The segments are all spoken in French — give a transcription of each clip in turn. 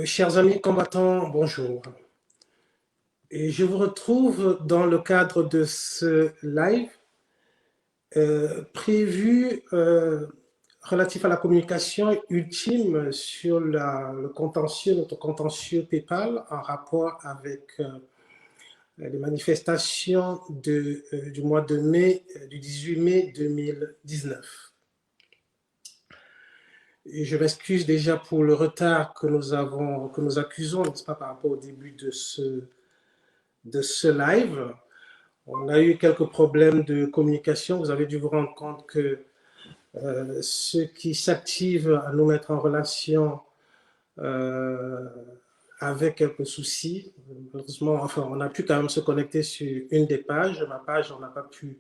Chers amis combattants, bonjour. Et je vous retrouve dans le cadre de ce live prévu relatif à la communication ultime sur notre contentieux PayPal en rapport avec les manifestations du mois de mai, du 18 mai 2019. Et je m'excuse déjà pour le retard que nous accusons, n'est-ce pas, par rapport au début de ce live. On a eu quelques problèmes de communication. Vous avez dû vous rendre compte que ceux qui s'activent à nous mettre en relation avaient quelques soucis. Malheureusement, enfin, on a pu quand même se connecter sur une des pages. Ma page, on n'a pas pu,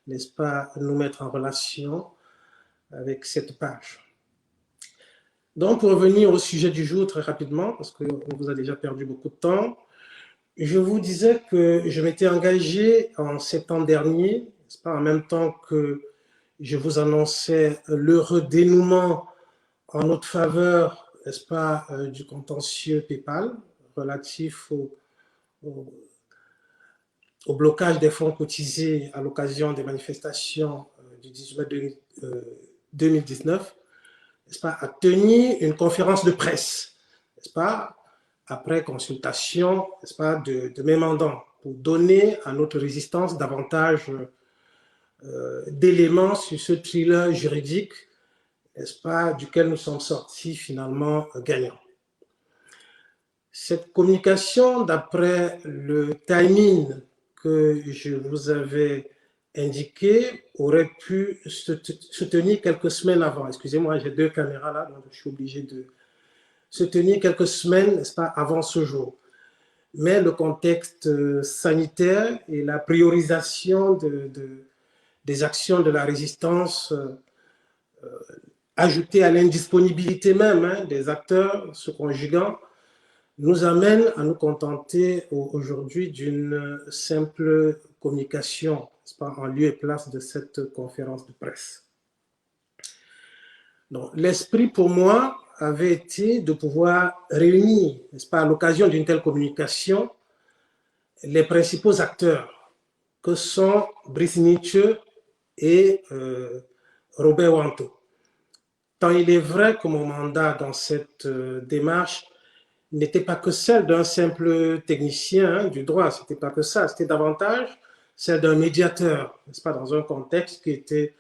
n'est-ce pas, nous mettre en relation avec cette page. Donc, pour revenir au sujet du jour très rapidement, parce qu'on vous a déjà perdu beaucoup de temps, je vous disais que je m'étais engagé en septembre dernier, n'est-ce pas, en même temps que je vous annonçais l'heureux dénouement en notre faveur, n'est-ce pas, du contentieux PayPal relatif au blocage des fonds cotisés à l'occasion des manifestations du 18 mai 2019, n'est-ce pas, à tenir une conférence de presse, n'est-ce pas, après consultation, n'est-ce pas, de mes mandants, pour donner à notre résistance davantage d'éléments sur ce thriller juridique, n'est-ce pas, duquel nous sommes sortis finalement gagnants. Cette communication, d'après le timing que je vous avais indiqué, aurait pu se tenir quelques semaines avant. Excusez-moi, j'ai deux caméras là, donc je suis obligé de se tenir quelques semaines, n'est-ce pas, avant ce jour. Mais le contexte sanitaire et la priorisation des actions de la résistance, ajoutée à l'indisponibilité même des acteurs se conjuguant, nous amène à nous contenter aujourd'hui d'une simple communication, n'est-ce pas, en lieu et place de cette conférence de presse. Donc, l'esprit pour moi avait été de pouvoir réunir, n'est-ce pas, à l'occasion d'une telle communication, les principaux acteurs que sont Brice Nietzsche et Robert Wanto. Tant il est vrai que mon mandat dans cette démarche n'était pas que celle d'un simple technicien du droit, c'était pas que ça, c'était davantage celle d'un médiateur, n'est-ce pas, dans un contexte qui était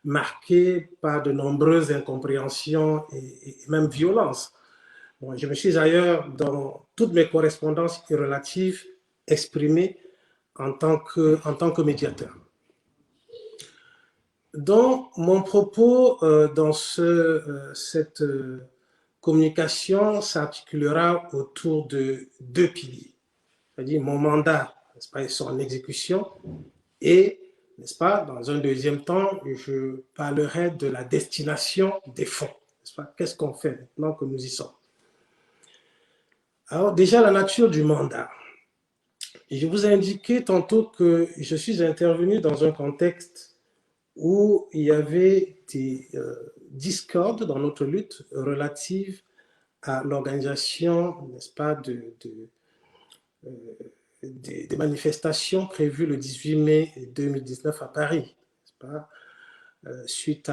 marqué par de nombreuses incompréhensions et même violences. Bon, je me suis d'ailleurs, dans toutes mes correspondances relatives, exprimé en tant que médiateur. Donc, mon propos dans cette communication s'articulera autour de deux piliers, c'est-à-dire mon mandat, n'est-ce pas, et son exécution, et, n'est-ce pas, dans un deuxième temps, je parlerai de la destination des fonds, n'est-ce pas, qu'est-ce qu'on fait maintenant que nous y sommes. Alors, déjà, la nature du mandat. Je vous ai indiqué tantôt que je suis intervenu dans un contexte où il y avait des discordes dans notre lutte relative à l'organisation, n'est-ce pas, des manifestations prévues le 18 mai 2019 à Paris, n'est-ce pas, suite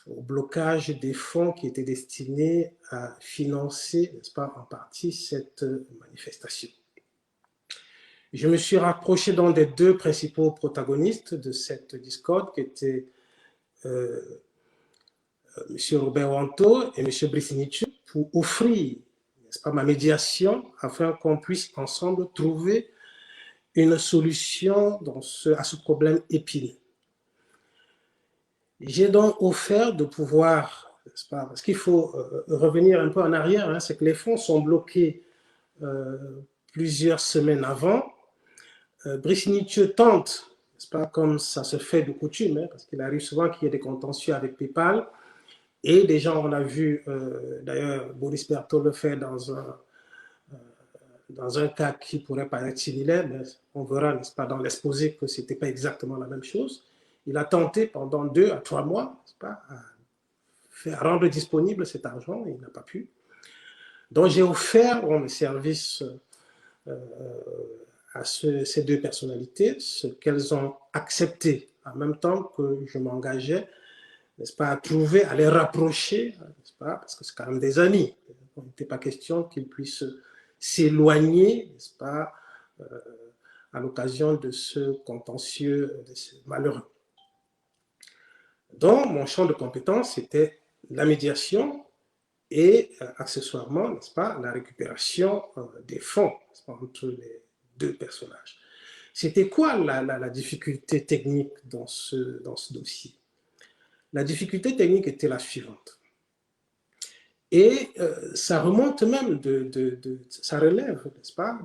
au blocage des fonds qui étaient destinés à financer, n'est-ce pas, en partie cette manifestation. Je me suis rapproché donc des deux principaux protagonistes de cette discorde, qui étaient M. Robert Wanto et M. Brice Nietzsche, pour offrir, n'est-ce pas, ma médiation afin qu'on puisse ensemble trouver une solution à ce problème épineux. J'ai donc offert de pouvoir, n'est-ce pas, parce qu'il faut revenir un peu en arrière, hein, c'est que les fonds sont bloqués plusieurs semaines avant. Brice Nietzsche tente, n'est-ce pas, comme ça se fait de coutume, hein, parce qu'il arrive souvent qu'il y ait des contentieux avec PayPal, et déjà on a vu, d'ailleurs Boris Berthaud le fait dans un cas qui pourrait paraître similaire, mais on verra, n'est-ce pas, dans l'exposé que ce n'était pas exactement la même chose. Il a tenté pendant 2 à 3 mois, n'est-ce pas, à rendre disponible cet argent, et il n'a pas pu. Donc j'ai offert mes services à ces deux personnalités, ce qu'elles ont accepté en même temps que je m'engageais, n'est-ce pas, à trouver, à les rapprocher, n'est-ce pas, parce que c'est quand même des amis. Il n'était pas question qu'ils puissent s'éloigner, n'est-ce pas, à l'occasion de ce contentieux, de ce malheureux. Donc, mon champ de compétence, c'était la médiation et accessoirement, n'est-ce pas, la récupération des fonds, n'est-ce pas, entre les deux personnages. C'était quoi la difficulté technique dans ce dossier? La difficulté technique était la suivante. Et ça remonte même ça relève, n'est-ce pas,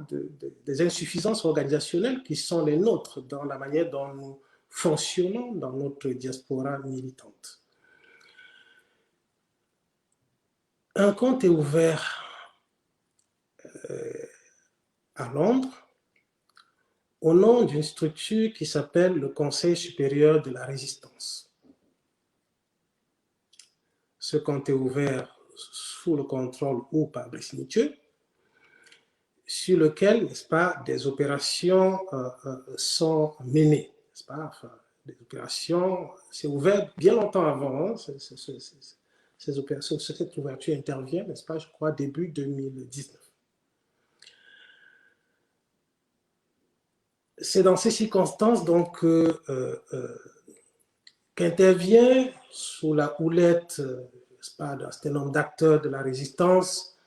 des insuffisances organisationnelles qui sont les nôtres dans la manière dont nous fonctionnons dans notre diaspora militante. Un compte est ouvert à Londres au nom d'une structure qui s'appelle le Conseil supérieur de la résistance. Ce compte est ouvert sous le contrôle ou par Brice Nietzsche, sur lequel, n'est-ce pas, des opérations sont menées, n'est-ce pas, enfin, des opérations, c'est ouvert bien longtemps avant, hein, ces opérations, cette ouverture intervient, n'est-ce pas, je crois, début 2019. C'est dans ces circonstances, donc, qu'intervient sous la houlette, n'est-ce pas, d'un certain nombre d'acteurs de la résistance,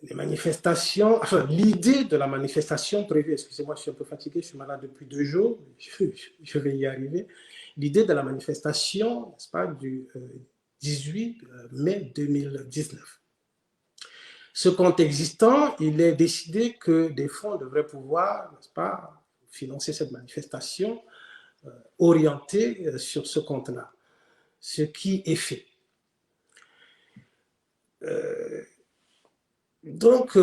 les manifestations, enfin l'idée de la manifestation prévue, excusez-moi, je suis un peu fatigué, je suis malade depuis 2 jours, je vais y arriver, l'idée de la manifestation, n'est-ce pas, du 18 mai 2019. Ce compte existant, il est décidé que des fonds devraient pouvoir, n'est-ce pas, financer cette manifestation orientée sur ce compte-là, ce qui est fait. Donc,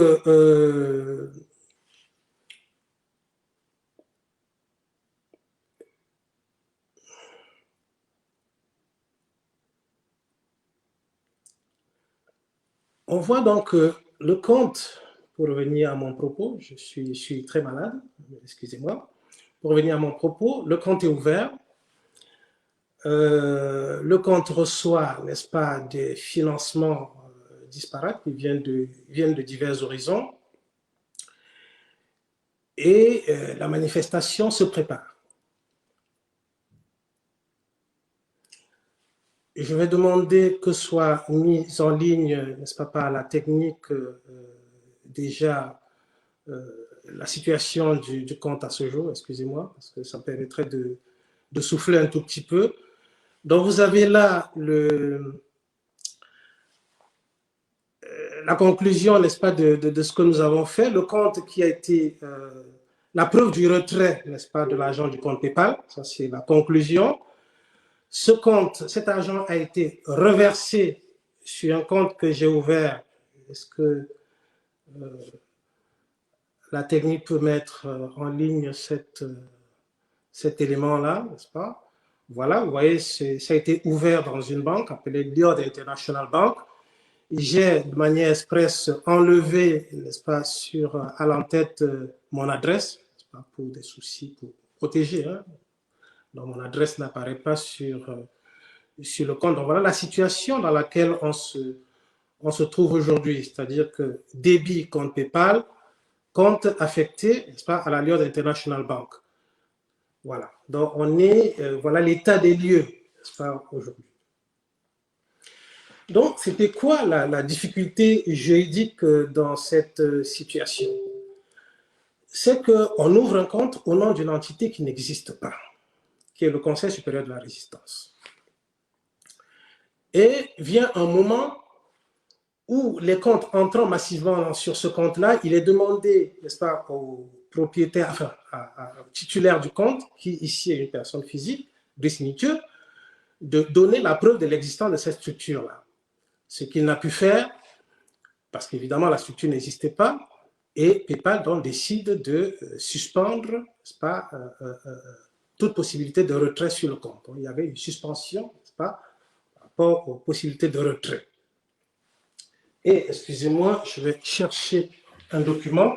on voit donc le compte, pour revenir à mon propos, je suis très malade, excusez-moi, pour revenir à mon propos, le compte est ouvert, le compte reçoit, n'est-ce pas, des financements disparates qui viennent de divers horizons, et la manifestation se prépare. Je vais demander que soit mise en ligne, n'est-ce pas, par la technique déjà la situation du compte à ce jour, excusez-moi, parce que ça me permettrait de souffler un tout petit peu. Donc vous avez là la conclusion, n'est-ce pas, de ce que nous avons fait, le compte qui a été la preuve du retrait, n'est-ce pas, de l'argent du compte PayPal, ça c'est la conclusion. Ce compte, cet argent a été reversé sur un compte que j'ai ouvert. Est-ce que la technique peut mettre en ligne cet élément-là, n'est-ce pas? Voilà, vous voyez, ça a été ouvert dans une banque appelée Lloyd International Bank. J'ai de manière express enlevé, n'est-ce pas, à l'entête mon adresse, n'est-ce pas, pour des soucis, pour protéger. Hein? Donc mon adresse n'apparaît pas sur le compte. Donc voilà la situation dans laquelle on se trouve aujourd'hui, c'est-à-dire que débit compte PayPal, compte affecté, n'est-ce pas, à la Lloyd International Bank. Voilà. Donc on est, voilà l'état des lieux, n'est-ce pas, aujourd'hui. Donc c'était quoi la difficulté juridique dans cette situation? C'est qu'on ouvre un compte au nom d'une entité qui n'existe pas, qui est le Conseil supérieur de la résistance. Et vient un moment où les comptes entrant massivement sur ce compte-là, il est demandé, n'est-ce pas, au propriétaire, enfin, au titulaire du compte, qui ici est une personne physique, Brice Nietzsche, de donner la preuve de l'existence de cette structure-là. Ce qu'il n'a pu faire, parce qu'évidemment la structure n'existait pas, et PayPal donc décide de suspendre, n'est-ce pas, toute possibilité de retrait sur le compte. Il y avait une suspension, n'est-ce pas, par rapport aux possibilités de retrait. Et, excusez-moi, je vais chercher un document.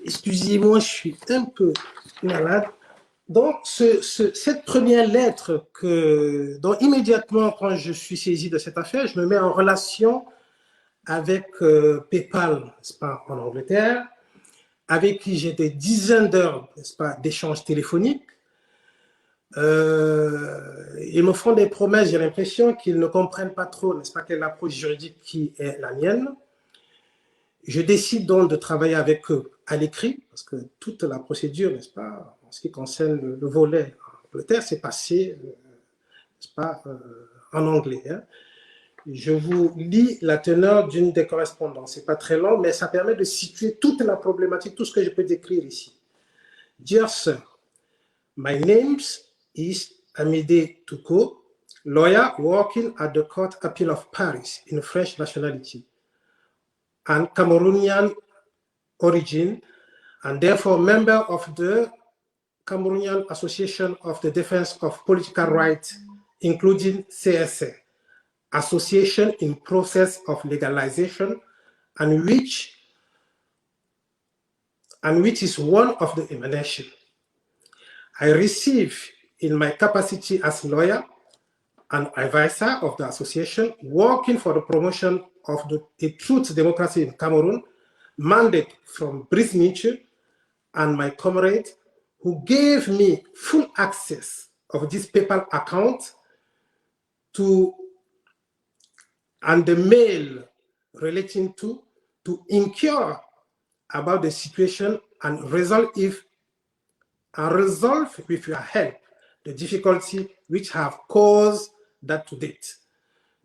Excusez-moi, je suis un peu malade. Donc, cette première lettre, donc immédiatement quand je suis saisi de cette affaire, je me mets en relation avec PayPal, n'est-ce pas, en Angleterre, avec qui j'ai des dizaines d'heures, n'est-ce pas, d'échanges téléphoniques. Ils me font des promesses, j'ai l'impression qu'ils ne comprennent pas trop, n'est-ce pas, quelle est l'approche juridique qui est la mienne. Je décide donc de travailler avec eux à l'écrit, parce que toute la procédure, n'est-ce pas, en ce qui concerne le volet en Angleterre, c'est passé, n'est-ce pas, en anglais. Hein. Je vous lis la teneur d'une des correspondances. Ce n'est pas très long, mais ça permet de situer toute la problématique, tout ce que je peux décrire ici. Dear sir, my name is Amédée Touko, lawyer working at the Court Appeal of Paris in French nationality and Cameroonian origin, and therefore member of the Cameroonian Association of the Defense of Political Rights, including CSA, association in process of legalization, and which is one of the emanation. I receive in my capacity as lawyer and advisor of the association, working for the promotion of the truth democracy in Cameroon, mandate from Brice Nietzsche and my comrade, who gave me full access of this PayPal account and the mail relating to inquire about the situation and resolve with your help the difficulty which have caused that to date.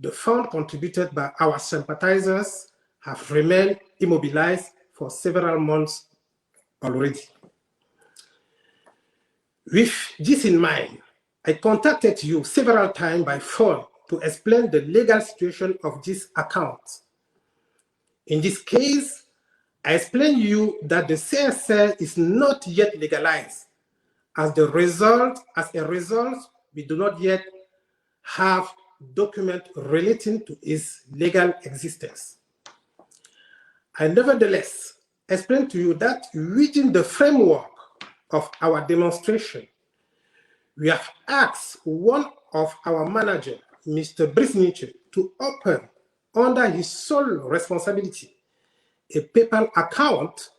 The fund contributed by our sympathizers have remained immobilized for several months already. With this in mind, I contacted you several times by phone to explain the legal situation of this account. In this case, I explained to you that the CSL is not yet legalized. As a result, we do not yet have documents relating to its legal existence. I nevertheless explained to you that within the framework of our demonstration, we have asked one of our managers, Mr. Brice Nietzsche, to open under his sole responsibility a PayPal account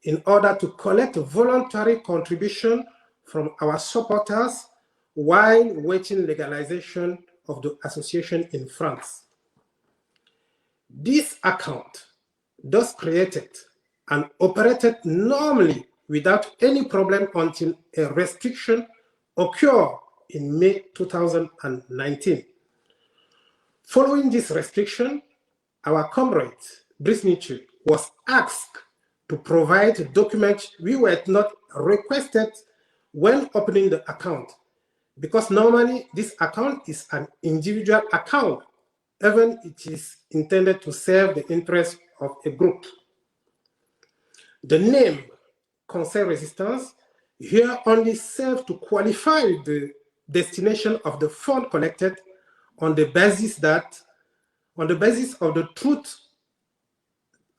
in order to collect voluntary contribution from our supporters while waiting legalization of the association in France. This account, thus created and operated normally without any problem until a restriction occurred in May 2019. Following this restriction, our comrade, Brice Nietzsche, was asked to provide documents we were not requested when opening the account, because normally this account is an individual account, even it is intended to serve the interest of a group. The name Conseil Resistance here only serves to qualify the destination of the fund collected on the basis of the truth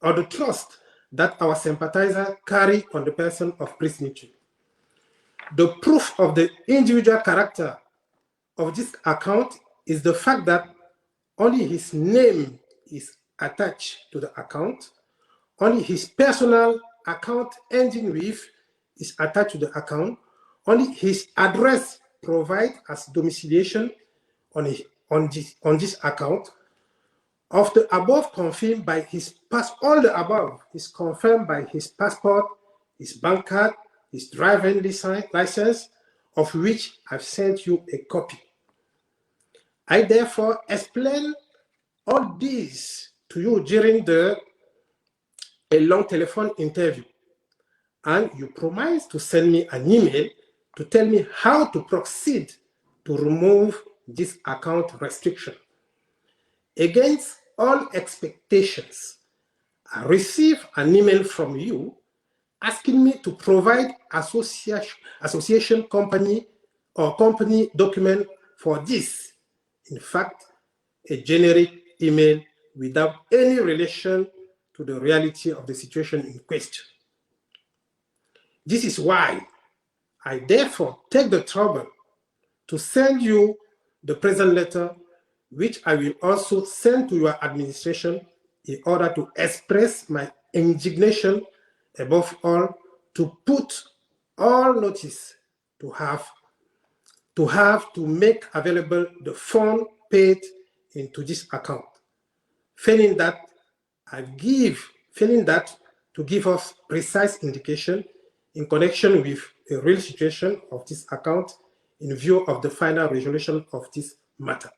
or the trust that our sympathizers carry on the person of Brice Nietzsche. The proof of the individual character of this account is the fact that only his name is attached to the account, only his personal account ending with is attached to the account, only his address provided as domiciliation on this account. Of the above confirmed by all the above is confirmed by his passport, his bank card, his driving license, of which I've sent you a copy. I therefore explain all this to you during a long telephone interview. And you promised to send me an email to tell me how to proceed to remove this account restriction. Against all expectations, I received an email from you asking me to provide association company or company document for this. In fact, a generic email without any relation to the reality of the situation in question. This is why I therefore take the trouble to send you the present letter, which I will also send to your administration in order to express my indignation, above all, to put all notice to have to make available the fund paid into this account. Failing that, to give us precise indication in connection with the real situation of this account in view of the final resolution of this matter.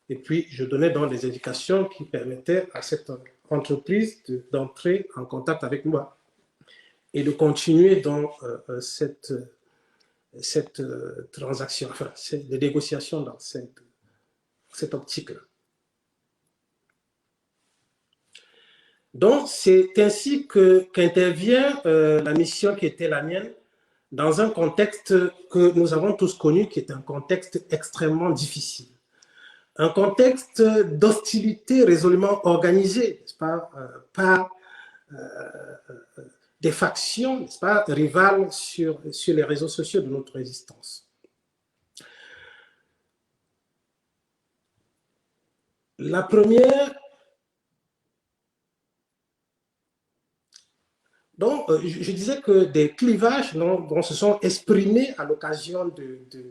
Et puis, je donnais donc des indications qui permettaient à cette entreprise d'entrer en contact avec moi et de continuer dans cette transaction, enfin, des négociations dans cette optique-là. Donc, c'est ainsi qu'intervient la mission qui était la mienne dans un contexte que nous avons tous connu, qui est un contexte extrêmement difficile. Un contexte d'hostilité résolument organisée, n'est-ce pas, par des factions, n'est-ce pas, rivales sur les réseaux sociaux de notre résistance. La première, donc je disais que des clivages se sont exprimés à l'occasion de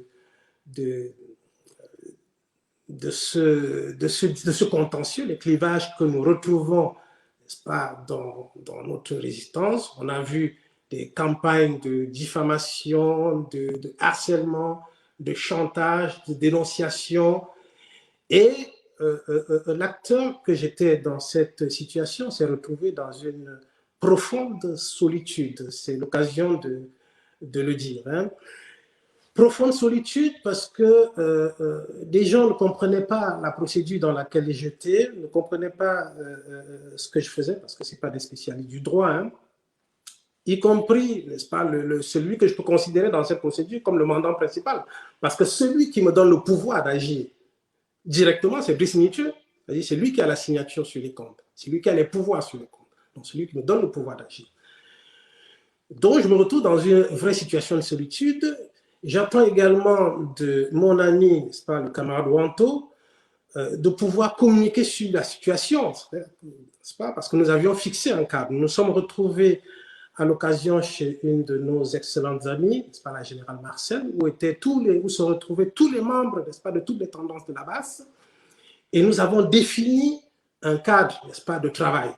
ce contentieux, les clivages que nous retrouvons, n'est-ce pas, dans notre résistance. On a vu des campagnes de diffamation, de harcèlement, de chantage, de dénonciation. Et l'acteur que j'étais dans cette situation s'est retrouvé dans une profonde solitude. C'est l'occasion de le dire. Hein. Profonde solitude parce que des gens ne comprenaient pas la procédure dans laquelle j'étais, ne comprenaient pas ce que je faisais, parce que ce n'est pas des spécialistes du droit, hein, y compris, n'est-ce pas, celui que je peux considérer dans cette procédure comme le mandant principal. Parce que celui qui me donne le pouvoir d'agir directement, c'est Brice Nietzsche, c'est-à-dire c'est lui qui a la signature sur les comptes, c'est lui qui a les pouvoirs sur les comptes, donc c'est lui qui me donne le pouvoir d'agir. Donc je me retrouve dans une vraie situation de solitude. J'attends également de mon ami, n'est-ce pas, le camarade Wanto, de pouvoir communiquer sur la situation, n'est-ce pas, parce que nous avions fixé un cadre. Nous nous sommes retrouvés à l'occasion chez une de nos excellentes amies, n'est-ce pas, la générale Marcel, où se retrouvaient tous les membres, n'est-ce pas, de toutes les tendances de la base, et nous avons défini un cadre, n'est-ce pas, de travail.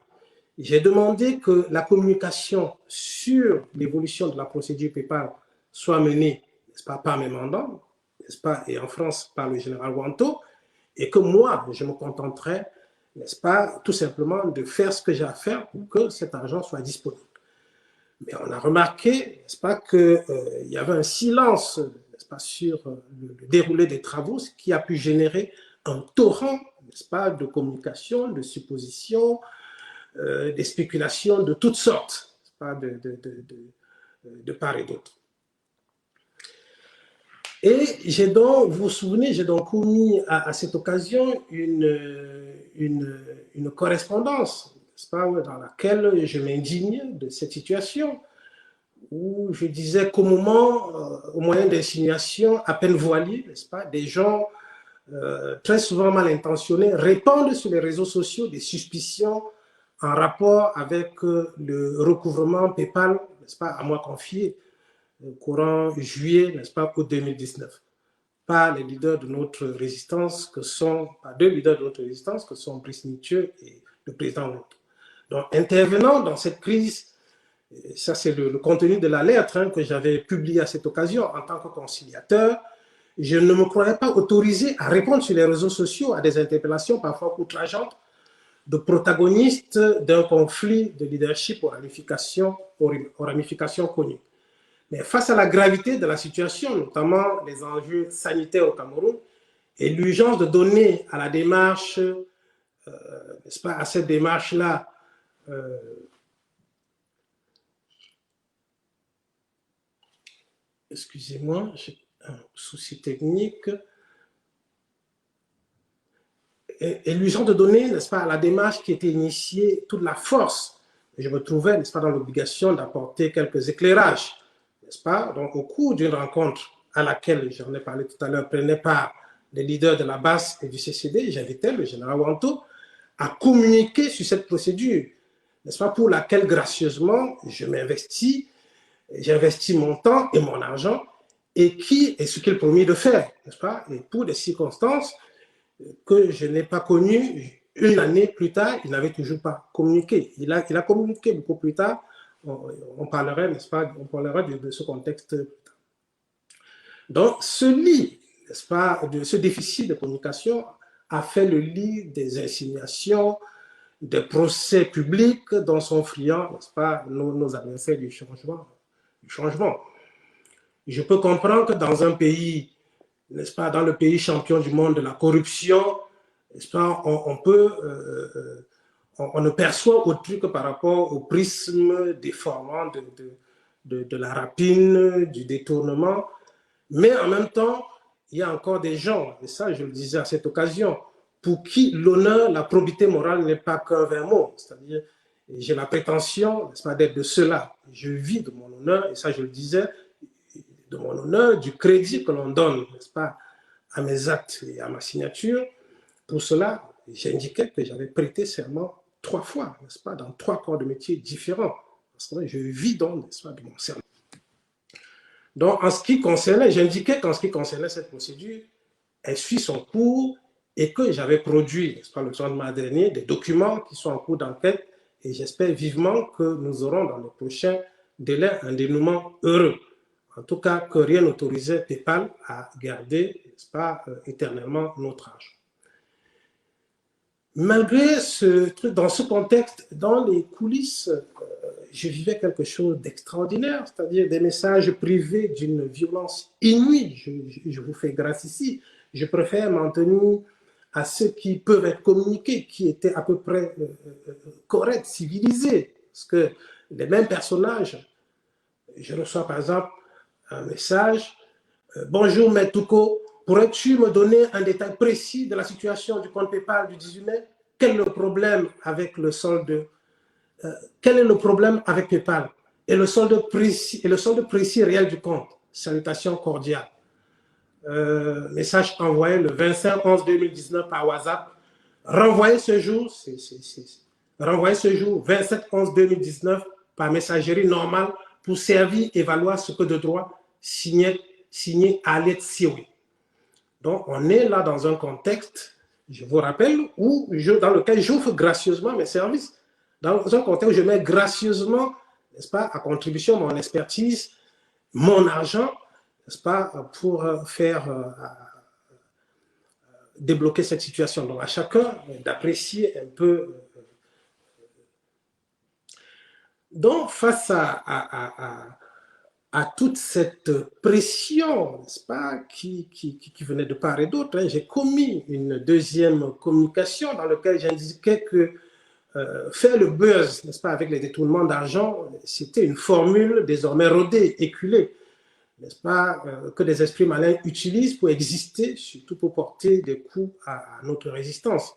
J'ai demandé que la communication sur l'évolution de la procédure PayPal soit menée, n'est-ce pas, par mes mandants, n'est-ce pas, et en France par le général Wanto, et que moi, je me contenterai, n'est-ce pas, tout simplement de faire ce que j'ai à faire pour que cet argent soit disponible. Mais on a remarqué, n'est-ce pas, qu'il y avait un silence, n'est-ce pas, sur le déroulé des travaux, ce qui a pu générer un torrent, n'est-ce pas, de communication, de suppositions, des spéculations de toutes sortes, n'est-ce pas, de part et d'autre. Et j'ai donc, vous vous souvenez, j'ai donc commis à cette occasion une correspondance, n'est-ce pas, dans laquelle je m'indignais de cette situation, où je disais qu'au moment, au moyen d'insinuations à peine voilées, n'est-ce pas, des gens très souvent mal intentionnés répandent sur les réseaux sociaux des suspicions en rapport avec le recouvrement PayPal, n'est-ce pas, à moi confié, courant juillet, n'est-ce pas, août 2019, par les leaders de notre résistance, par deux leaders de notre résistance, que sont Brice Nietzsche et le président Wanto. Donc, intervenant dans cette crise, ça c'est le contenu de la lettre, hein, que j'avais publiée à cette occasion en tant que conciliateur, je ne me croyais pas autorisé à répondre sur les réseaux sociaux à des interpellations parfois outrageantes de protagonistes d'un conflit de leadership aux ramifications connues. Mais face à la gravité de la situation, notamment les enjeux sanitaires au Cameroun, et l'urgence de donner à la démarche, n'est-ce pas, à cette démarche-là, excusez-moi, j'ai un souci technique, et l'urgence de donner, n'est-ce pas, à la démarche qui était initiée toute la force. Je me trouvais, n'est-ce pas, dans l'obligation d'apporter quelques éclairages, n'est-ce pas. Donc, au cours d'une rencontre à laquelle, j'en ai parlé tout à l'heure, prenaient part les leaders de la base et du CCD, j'invitais le général Wanto à communiquer sur cette procédure, n'est-ce pas, pour laquelle, gracieusement, je m'investis, j'investis mon temps et mon argent, et qui est ce qu'il promet de faire, n'est-ce pas. Et pour des circonstances que je n'ai pas connues, une année plus tard, il n'avait toujours pas communiqué. Il a communiqué beaucoup plus tard. On parlera, n'est-ce pas, on parlera de ce contexte. Donc, ce lit, n'est-ce pas, de ce déficit de communication a fait le lit des insinuations, des procès publics dont sont friands, n'est-ce pas, nos adversaires du changement. Je peux comprendre que dans un pays, n'est-ce pas, dans le pays champion du monde de la corruption, n'est-ce pas, on ne perçoit autre que par rapport au prisme déformant de la rapine, du détournement. Mais en même temps, il y a encore des gens, et ça je le disais à cette occasion, pour qui l'honneur, la probité morale n'est pas qu'un vain mot. C'est-à-dire, j'ai la prétention, n'est-ce pas, d'être de cela. Je vis de mon honneur, et ça je le disais, de mon honneur, du crédit que l'on donne, n'est-ce pas, à mes actes et à ma signature. Pour cela, j'indiquais que j'avais prêté serment 3 fois, n'est-ce pas, dans 3 corps de métier différents. Parce que je vis donc, n'est-ce pas, de mon serment. Donc, en ce qui concernait, j'indiquais qu'en ce qui concernait cette procédure, elle suit son cours et que j'avais produit, n'est-ce pas, le 30 mars dernier, des documents qui sont en cours d'enquête et j'espère vivement que nous aurons dans les prochains délais un dénouement heureux. En tout cas, que rien n'autorisait PayPal à garder, n'est-ce pas, éternellement notre argent. Malgré ce truc, dans ce contexte, dans les coulisses, je vivais quelque chose d'extraordinaire, c'est-à-dire des messages privés d'une violence inouïe. Je vous fais grâce ici. Je préfère m'en tenir à ceux qui peuvent être communiqués, qui étaient à peu près corrects, civilisés. Parce que les mêmes personnages, je reçois par exemple un message, bonjour Metouko, pourrais-tu me donner un détail précis de la situation du compte PayPal du 18 mai? Quel est le problème avec le solde? Quel est le problème avec PayPal? Et le solde précis réel du compte? Salutations cordiales. Message envoyé le 25/11/2019 par WhatsApp. Renvoyé ce jour, 27/11/2019 par messagerie normale pour servir et valoir ce que de droit signé Alet Sioui. Donc, on est là dans un contexte, je vous rappelle, dans lequel j'offre gracieusement mes services, dans un contexte où je mets gracieusement, n'est-ce pas, à contribution mon expertise, mon argent, n'est-ce pas, pour faire débloquer cette situation. Donc, à chacun d'apprécier un peu. Donc, face à toute cette pression, n'est-ce pas, qui venait de part et d'autre, hein, j'ai commis une deuxième communication dans laquelle j'indiquais que faire le buzz, n'est-ce pas, avec les détournements d'argent, c'était une formule désormais rodée, éculée, n'est-ce pas, que des esprits malins utilisent pour exister, surtout pour porter des coups à notre résistance.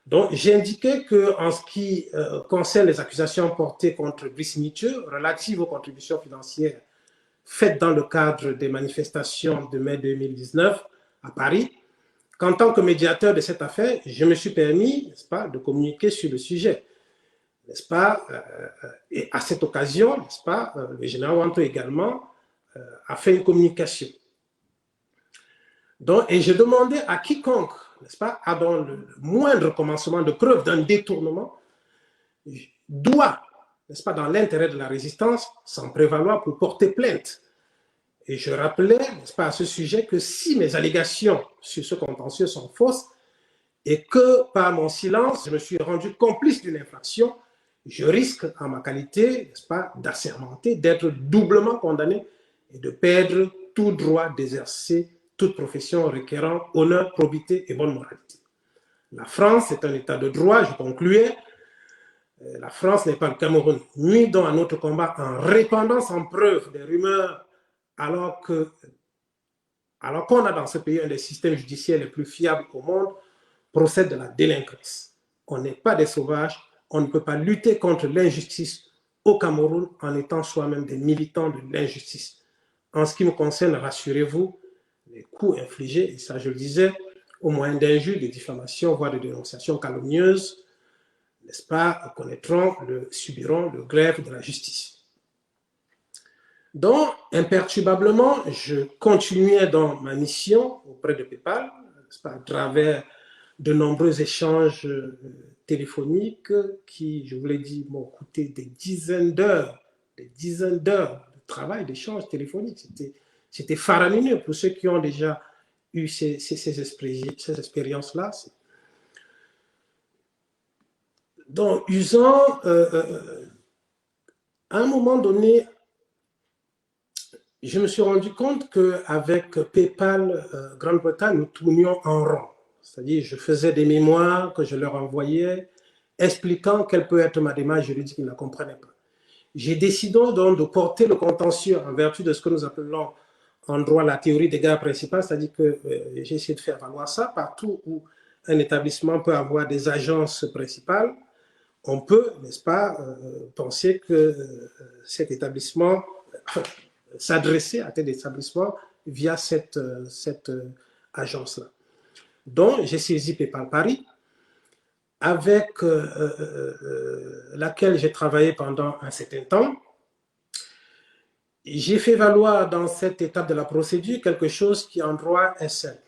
Donc, j'indiquais qu'en ce qui concerne les accusations portées contre Brice Nietzsche relatives aux contributions financières faites dans le cadre des manifestations de mai 2019 à Paris, qu'en tant que médiateur de cette affaire, je me suis permis, n'est-ce pas, de communiquer sur le sujet, n'est-ce pas, et à cette occasion, n'est-ce pas, le général Wanto également a fait une communication. Donc, et je demandais à quiconque, n'est-ce pas, à dans le moindre commencement de preuve d'un détournement, doit, n'est-ce pas, dans l'intérêt de la résistance, s'en prévaloir pour porter plainte. Et je rappelais, n'est-ce pas, à ce sujet que si mes allégations sur ce contentieux sont fausses et que par mon silence, je me suis rendu complice d'une infraction, je risque, en ma qualité, n'est-ce pas, d'assermenter, d'être doublement condamné et de perdre tout droit d'exercer toute profession requérant honneur, probité et bonne moralité. La France est un état de droit, je concluais. La France n'est pas le Cameroun. Nuisons à notre combat en répandant sans preuve des rumeurs alors qu'on a dans ce pays un des systèmes judiciaires les plus fiables au monde, procède de la délinquance. On n'est pas des sauvages, on ne peut pas lutter contre l'injustice au Cameroun en étant soi-même des militants de l'injustice. En ce qui me concerne, rassurez-vous, les coups infligés, et ça je le disais, au moyen d'injures, de diffamations, voire de dénonciations calomnieuses, n'est-ce pas, subiront le glaive de la justice. Donc, imperturbablement, je continuais dans ma mission auprès de PayPal, à travers de nombreux échanges téléphoniques qui, je vous l'ai dit, m'ont coûté des dizaines d'heures de travail, d'échanges téléphoniques. C'était faramineux pour ceux qui ont déjà eu ces expériences-là. Donc, usant, à un moment donné, je me suis rendu compte qu'avec PayPal Grande-Bretagne, nous tournions en rond. C'est-à-dire, je faisais des mémoires que je leur envoyais, expliquant quelle peut être ma démarche juridique, ils ne la comprenaient pas. J'ai décidé donc de porter le contentieux en vertu de ce que nous appelons en droit la théorie des gares principales, c'est-à-dire que j'ai essayé de faire valoir ça partout où un établissement peut avoir des agences principales. On peut, n'est-ce pas, penser que cet établissement, s'adresser à tel établissement via cette agence-là. Donc, j'ai saisi PayPal Paris, avec laquelle j'ai travaillé pendant un certain temps. J'ai fait valoir dans cette étape de la procédure quelque chose qui en droit est simple.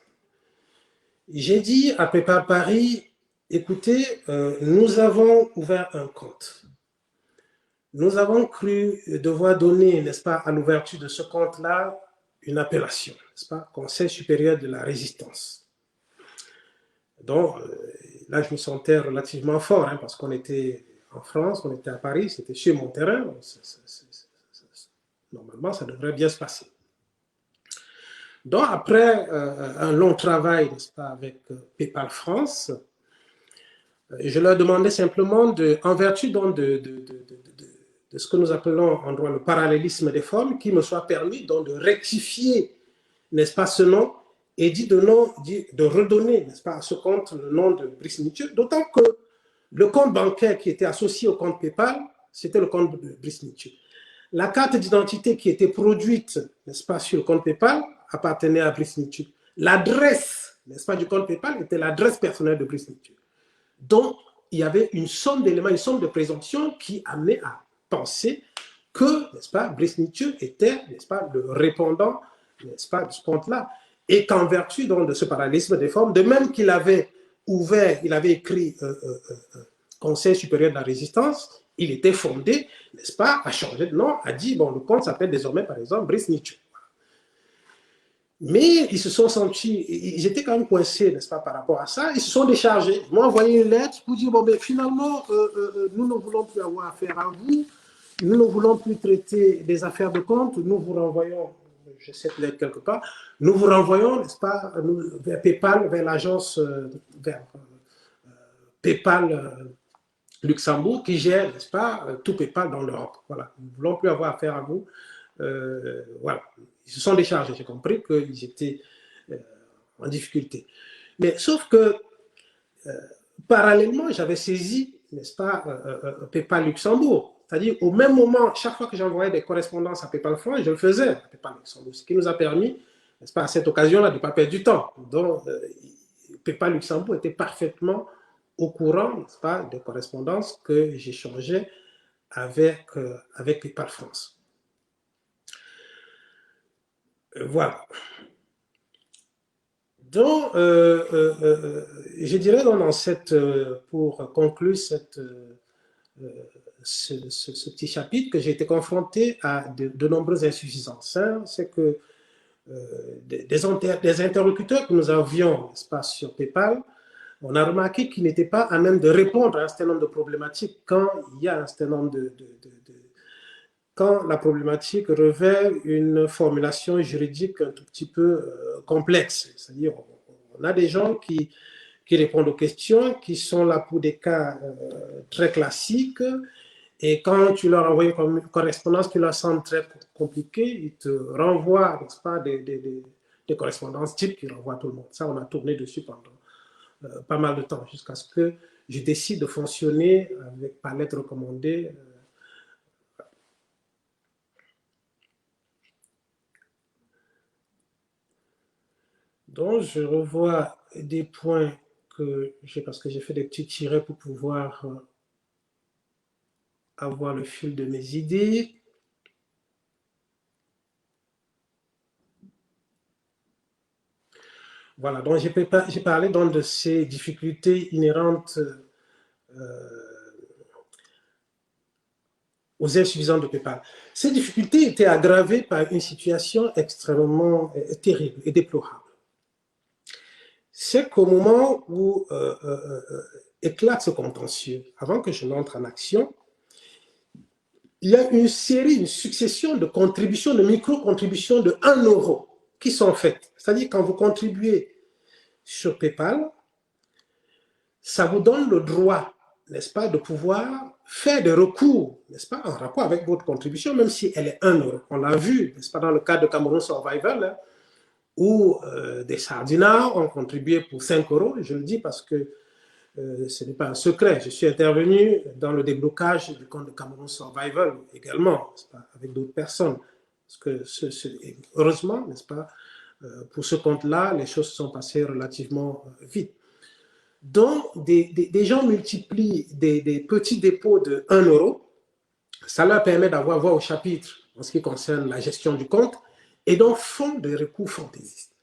J'ai dit à PayPal Paris, écoutez, nous avons ouvert un compte. Nous avons cru devoir donner, n'est-ce pas, à l'ouverture de ce compte-là, une appellation, n'est-ce pas, Conseil supérieur de la résistance. Donc, là, je me sentais relativement fort, hein, parce qu'on était en France, on était à Paris, c'était sur mon terrain. Normalement, ça devrait bien se passer. Donc, après un long travail, n'est-ce pas, avec PayPal France, je leur demandais simplement, en vertu donc de ce que nous appelons en droit le parallélisme des formes, qu'il me soit permis donc de rectifier, n'est-ce pas, ce nom et de redonner, n'est-ce pas, à ce compte le nom de Brice Nietzsche, d'autant que le compte bancaire qui était associé au compte PayPal, c'était le compte de Brice Nietzsche. La carte d'identité qui était produite, n'est-ce pas, sur le compte PayPal appartenait à Brice Nietzsche. L'adresse, n'est-ce pas, du compte PayPal était l'adresse personnelle de Brice Nietzsche. Donc, il y avait une somme d'éléments, une somme de présomptions qui amenait à penser que, n'est-ce pas, Brice Nietzsche était, n'est-ce pas, le répondant, n'est-ce pas, de ce compte-là. Et qu'en vertu donc de ce parallélisme des formes, de même qu'il avait ouvert, il avait écrit Conseil supérieur de la résistance, il était fondé, n'est-ce pas, à changer de nom, a dit, bon, le compte s'appelle désormais, par exemple, Brice Nietzsche. Mais ils se sont sentis, ils étaient quand même coincés, n'est-ce pas, par rapport à ça, ils se sont déchargés. Ils m'ont envoyé une lettre pour dire, bon, ben finalement, nous ne voulons plus avoir affaire à vous, nous ne voulons plus traiter des affaires de compte, nous vous renvoyons, j'ai cette lettre quelque part, nous vous renvoyons, n'est-ce pas, vers PayPal, vers l'agence, vers PayPal Luxembourg, qui gère, n'est-ce pas, tout PayPal dans l'Europe. Voilà, nous ne voulons plus avoir affaire à vous. Voilà, ils se sont déchargés, j'ai compris qu'ils étaient en difficulté. Mais sauf que, parallèlement, j'avais saisi, n'est-ce pas, PayPal Luxembourg. C'est-à-dire, au même moment, chaque fois que j'envoyais des correspondances à PayPal France, je le faisais à PayPal Luxembourg, ce qui nous a permis, n'est-ce pas, à cette occasion-là, de ne pas perdre du temps. Donc, PayPal Luxembourg était parfaitement au courant, n'est-ce pas, des correspondances que j'échangeais avec PayPal France. Voilà. Donc, je dirais dans pour conclure cette ce petit chapitre que j'ai été confronté à de nombreuses insuffisances. Hein. C'est que des interlocuteurs que nous avions sur PayPal, on a remarqué qu'ils n'étaient pas à même de répondre à un certain nombre de problématiques quand il y a un certain nombre quand la problématique revêt une formulation juridique un tout petit peu complexe. C'est-à-dire, on a des gens qui répondent aux questions, qui sont là pour des cas très classiques, et quand tu leur envoies une correspondance qui leur semble très compliquée, ils te renvoient, n'est-ce pas, des correspondances types qui renvoient tout le monde. Ça, on a tourné dessus pendant pas mal de temps, jusqu'à ce que je décide de fonctionner avec, par lettre recommandée. Donc, je revois des points que j'ai, parce que j'ai fait des petits tirets pour pouvoir avoir le fil de mes idées. Voilà, donc j'ai parlé donc de ces difficultés inhérentes aux insuffisants de PayPal. Ces difficultés étaient aggravées par une situation extrêmement terrible et déplorable. C'est qu'au moment où éclate ce contentieux, avant que je n'entre en action, il y a une succession de contributions, de micro-contributions de 1 euro qui sont faites. C'est-à-dire, quand vous contribuez sur PayPal, ça vous donne le droit, n'est-ce pas, de pouvoir faire des recours, n'est-ce pas, en rapport avec votre contribution, même si elle est 1 euro. On l'a vu, n'est-ce pas, dans le cas de Cameroun Survival, hein, où des sardinards ont contribué pour 5 euros. Je le dis parce que ce n'est pas un secret. Je suis intervenu dans le déblocage du compte de Cameroun Survival également, pas, avec d'autres personnes. Parce que heureusement, n'est-ce pas, pour ce compte-là, les choses sont passées relativement vite. Donc, des gens multiplient des petits dépôts de 1 euro. Ça leur permet d'avoir voix au chapitre en ce qui concerne la gestion du compte et donc font des recours fantaisistes.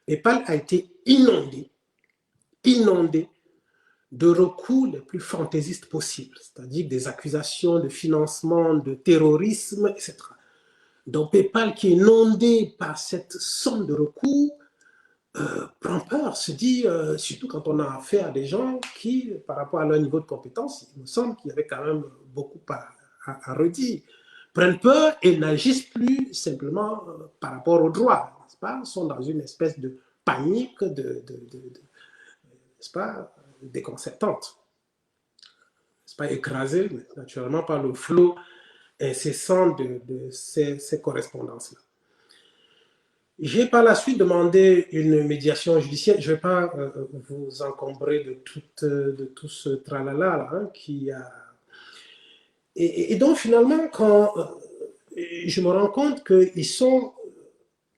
PayPal a été inondé de recours les plus fantaisistes possibles, c'est-à-dire des accusations de financement, de terrorisme, etc. Donc PayPal, qui est inondé par cette somme de recours, prend peur, se dit, surtout quand on a affaire à des gens qui, par rapport à leur niveau de compétence, il me semble qu'il y avait quand même beaucoup à redire, prennent peur et n'agissent plus simplement par rapport au droit, n'est-ce pas, sont dans une espèce de panique, n'est-ce pas, déconcertante, n'est-ce pas, écrasée, mais naturellement par le flot incessant de ces correspondances-là. J'ai par la suite demandé une médiation judiciaire. Je ne vais pas vous encombrer de tout ce tralala là, hein, qui a... Et donc finalement, quand je me rends compte qu'ils sont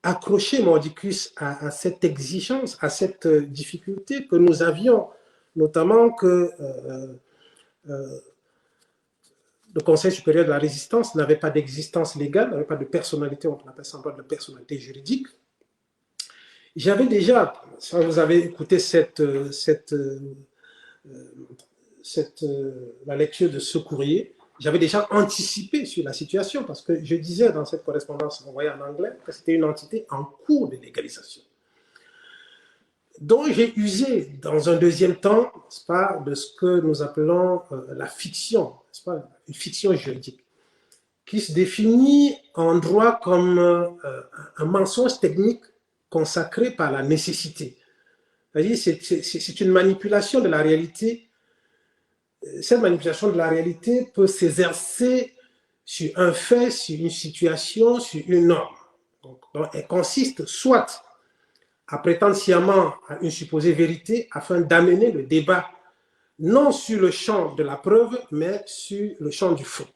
accrochés, mordicus, à cette exigence, à cette difficulté que nous avions, notamment que le Conseil supérieur de la résistance n'avait pas d'existence légale, n'avait pas de personnalité, on appelle ça en droit de personnalité juridique. J'avais déjà, si vous avez écouté la lecture de ce courrier, j'avais déjà anticipé sur la situation parce que je disais dans cette correspondance envoyée en anglais que c'était une entité en cours de légalisation. Donc j'ai usé dans un deuxième temps, n'est-ce pas, de ce que nous appelons la fiction, n'est-ce pas, une fiction juridique, qui se définit en droit comme un mensonge technique consacré par la nécessité. C'est une manipulation de la réalité. Cette manipulation de la réalité peut s'exercer sur un fait, sur une situation, sur une norme. Donc, elle consiste soit à prétendre sciemment à une supposée vérité afin d'amener le débat non sur le champ de la preuve, mais sur le champ du fond.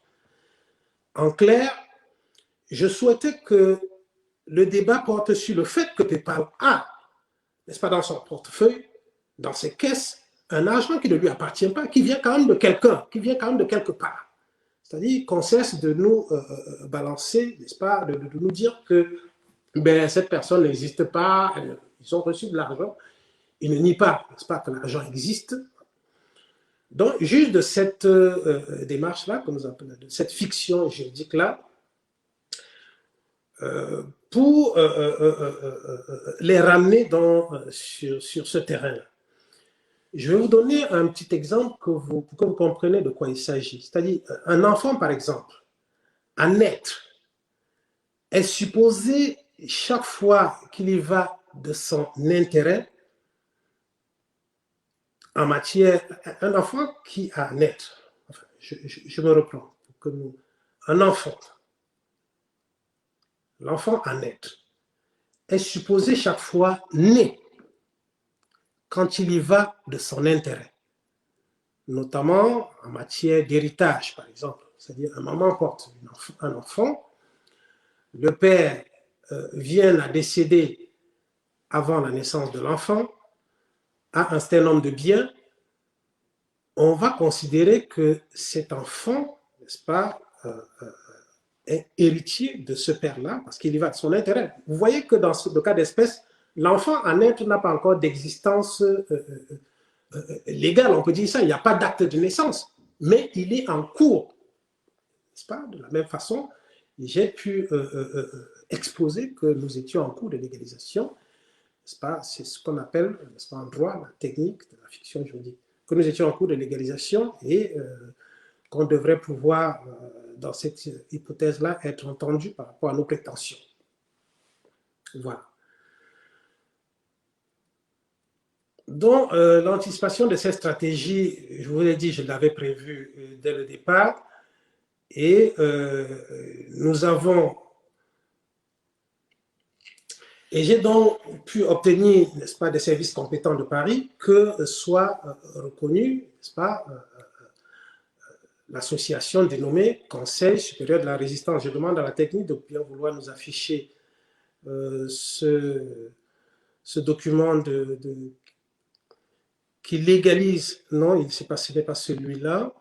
En clair, je souhaitais que le débat porte sur le fait que PayPal a, n'est-ce pas, dans son portefeuille, dans ses caisses, un argent qui ne lui appartient pas, qui vient quand même de quelqu'un, qui vient quand même de quelque part. C'est-à-dire qu'on cesse de nous balancer, n'est-ce pas, de nous dire que ben, cette personne n'existe pas, ils ont reçu de l'argent. Ils ne nient pas, n'est-ce pas, que l'argent existe. Donc, juste de cette démarche-là, que nous appelons, de cette fiction juridique-là, pour les ramener sur ce terrain-là. Je vais vous donner un petit exemple pour que vous compreniez de quoi il s'agit. C'est-à-dire, un enfant, par exemple, à naître, est supposé, chaque fois qu'il y va de son intérêt, en matière, un enfant qui a naître, enfin, je me reprends, un enfant, l'enfant à naître, est supposé chaque fois né quand il y va de son intérêt, notamment en matière d'héritage, par exemple. C'est-à-dire, un maman porte un enfant, le père vient à décéder avant la naissance de l'enfant, a un certain nombre de biens, on va considérer que cet enfant, n'est-ce pas, est héritier de ce père-là, parce qu'il y va de son intérêt. Vous voyez que dans le cas d'espèce, l'enfant en naître n'a pas encore d'existence légale, on peut dire ça, il n'y a pas d'acte de naissance, mais il est en cours, n'est-ce pas? De la même façon, j'ai pu exposer que nous étions en cours de légalisation, n'est-ce pas? C'est ce qu'on appelle, n'est-ce pas, en droit, la technique de la fiction juridique, que nous étions en cours de légalisation et qu'on devrait pouvoir, dans cette hypothèse-là, être entendu par rapport à nos prétentions. Voilà. Donc, l'anticipation de cette stratégie, je vous l'ai dit, je l'avais prévu dès le départ, et nous avons, et j'ai donc pu obtenir, n'est-ce pas, des services compétents de Paris que soit reconnue, n'est-ce pas, l'association dénommée Conseil supérieur de la résistance. Je demande à la technique de bien vouloir nous afficher ce document qui légalise. Non, ce n'est pas celui-là.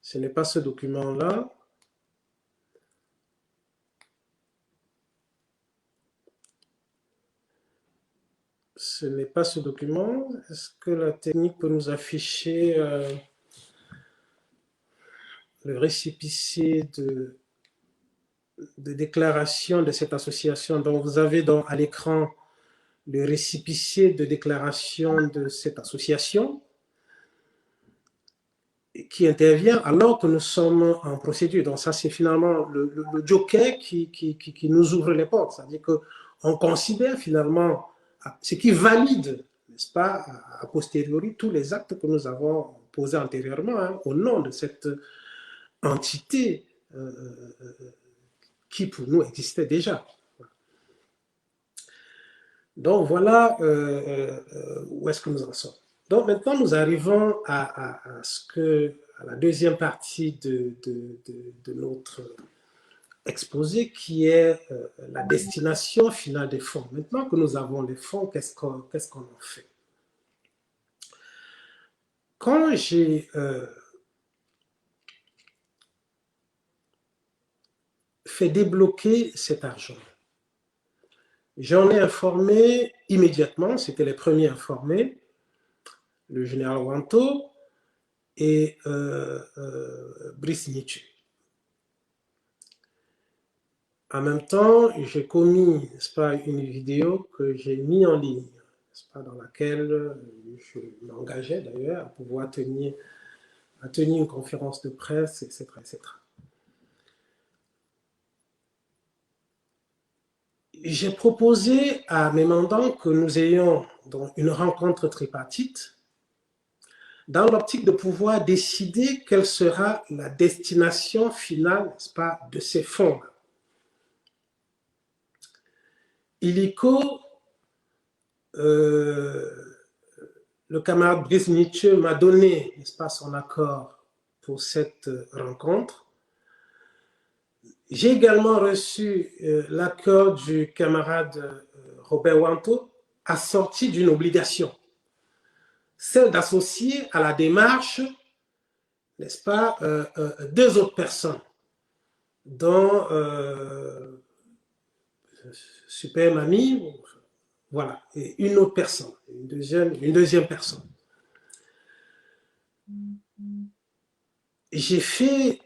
Ce n'est pas ce document-là. Ce n'est pas ce document. Est-ce que la technique peut nous afficher le récépissé de déclaration de cette association? Donc, vous avez donc à l'écran le récépissé de déclaration de cette association qui intervient alors que nous sommes en procédure. Donc ça, c'est finalement le joker qui nous ouvre les portes. C'est-à-dire qu'on considère finalement ce qui valide, n'est-ce pas, a posteriori, tous les actes que nous avons posés antérieurement hein, au nom de cette entité qui pour nous existait déjà. Donc voilà où est-ce que nous en sommes. Donc maintenant, nous arrivons à la deuxième partie de notre exposé, qui est la destination finale des fonds. Maintenant que nous avons les fonds, qu'est-ce qu'on en fait? Quand j'ai fait débloquer cet argent, j'en ai informé immédiatement, c'était les premiers informés, le général Wanto et Brice Nietzsche. En même temps, j'ai commis, n'est-ce pas, une vidéo que j'ai mis en ligne, n'est-ce pas, dans laquelle je m'engageais d'ailleurs à pouvoir tenir une conférence de presse, etc., etc. J'ai proposé à mes mandants que nous ayons donc une rencontre tripartite dans l'optique de pouvoir décider quelle sera la destination finale, n'est-ce pas, de ces fonds. Illico, le camarade Brice Nietzsche m'a donné, n'est-ce pas, son accord pour cette rencontre. J'ai également reçu l'accord du camarade Robert Wanto, assorti d'une obligation, celle d'associer à la démarche, n'est-ce pas, deux autres personnes, dont Super Mamie, voilà, et une autre personne, une deuxième personne. j'ai fait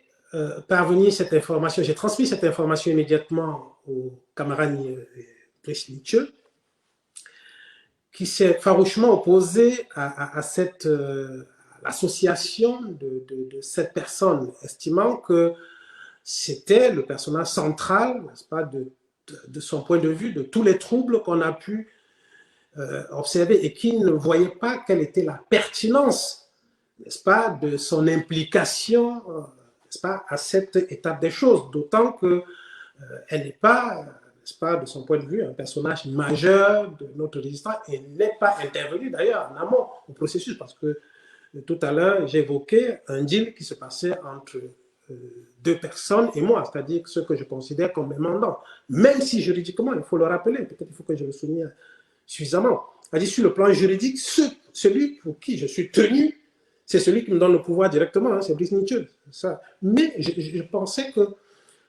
parvenir cette information, j'ai transmis cette information immédiatement au camarade Brezhnev, qui s'est farouchement opposé à cette association de cette personne, estimant que c'était le personnage central, n'est-ce pas, de son point de vue, de tous les troubles qu'on a pu observer et qui ne voyait pas quelle était la pertinence, n'est-ce pas, de son implication, n'est-ce pas, à cette étape des choses, d'autant qu'elle n'est pas, n'est-ce pas, de son point de vue, un personnage majeur de notre résistance et n'est pas intervenu d'ailleurs en amont au processus, parce que tout à l'heure, j'évoquais un deal qui se passait entre deux personnes et moi, c'est-à-dire ce que je considère comme mes mandants. Même si juridiquement, il faut le rappeler, peut-être il faut que je le souligne suffisamment. C'est-à-dire sur le plan juridique, celui pour qui je suis tenu, c'est celui qui me donne le pouvoir directement, hein, c'est Brezhnev. Mais je pensais que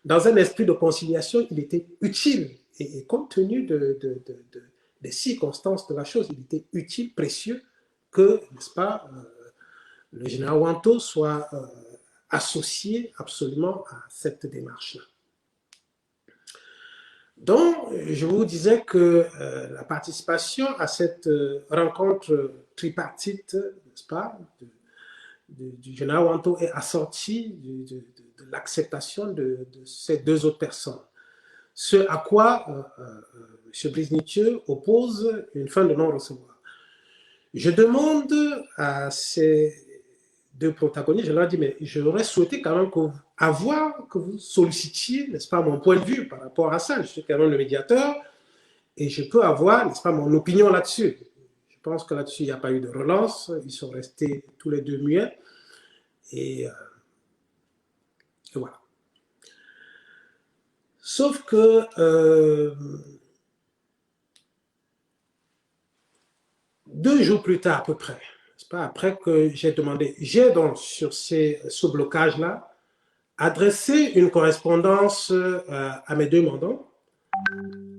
dans un esprit de conciliation, il était utile, et compte tenu des circonstances de la chose, il était utile, précieux, que, n'est-ce pas, le général Wanto soit associé absolument à cette démarche-là. Donc, je vous disais que la participation à cette rencontre tripartite, n'est-ce pas, du général Wanto est assortie de l'acceptation de ces deux autres personnes. Ce à quoi M. Brezhnev oppose une fin de non-recevoir. Je demande à ces deux protagonistes, je leur dis, mais j'aurais souhaité quand même que vous sollicitiez, n'est-ce pas, mon point de vue par rapport à ça. Je suis quand même le médiateur et je peux avoir, n'est-ce pas, mon opinion là-dessus. Je pense que là-dessus, il n'y a pas eu de relance. Ils sont restés tous les deux muets. Et voilà. Sauf que deux jours plus tard, à peu près, pas, après que j'ai demandé, j'ai donc sur ce blocage-là adressé une correspondance à mes deux mandants,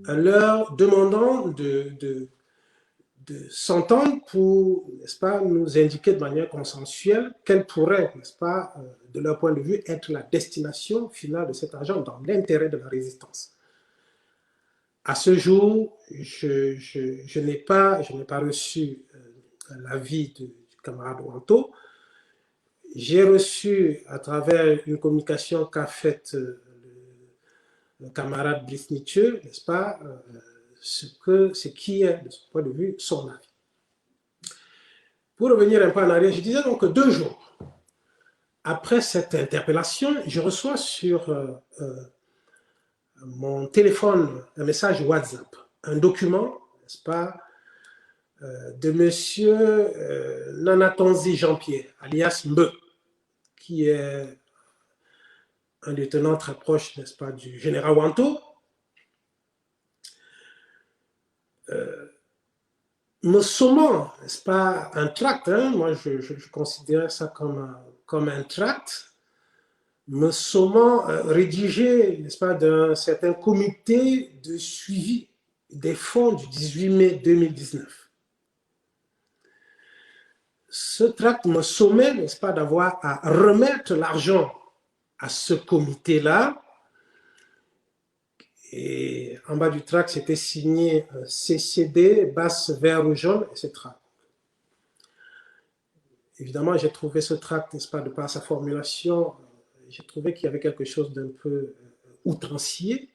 leur demandant de s'entendre pour, n'est-ce pas, nous indiquer de manière consensuelle quelle pourrait, n'est-ce pas, de leur point de vue, être la destination finale de cet argent dans l'intérêt de la résistance. À ce jour, je n'ai pas reçu l'avis du camarade Wanto. J'ai reçu, à travers une communication qu'a faite le camarade Brezhnev, n'est-ce pas, ce qui est, de ce point de vue, son avis. Pour revenir un peu en arrière, je disais donc que 2 jours après cette interpellation, je reçois sur mon téléphone un message WhatsApp, un document, n'est-ce pas, de monsieur Nanatonzi Jean-Pierre, alias Mbe, qui est un lieutenant très proche, n'est-ce pas, du général Wanto, me sommant, n'est-ce pas, un tract, hein, moi je considère ça comme un tract, me sommant rédigé, n'est-ce pas, d'un certain comité de suivi des fonds du 18 mai 2019. Ce tract me sommait, n'est-ce pas, d'avoir à remettre l'argent à ce comité-là. Et en bas du tract, c'était signé CCD, basse, vert ou jaune, etc. Évidemment, j'ai trouvé ce tract, n'est-ce pas, de par sa formulation, j'ai trouvé qu'il y avait quelque chose d'un peu outrancier.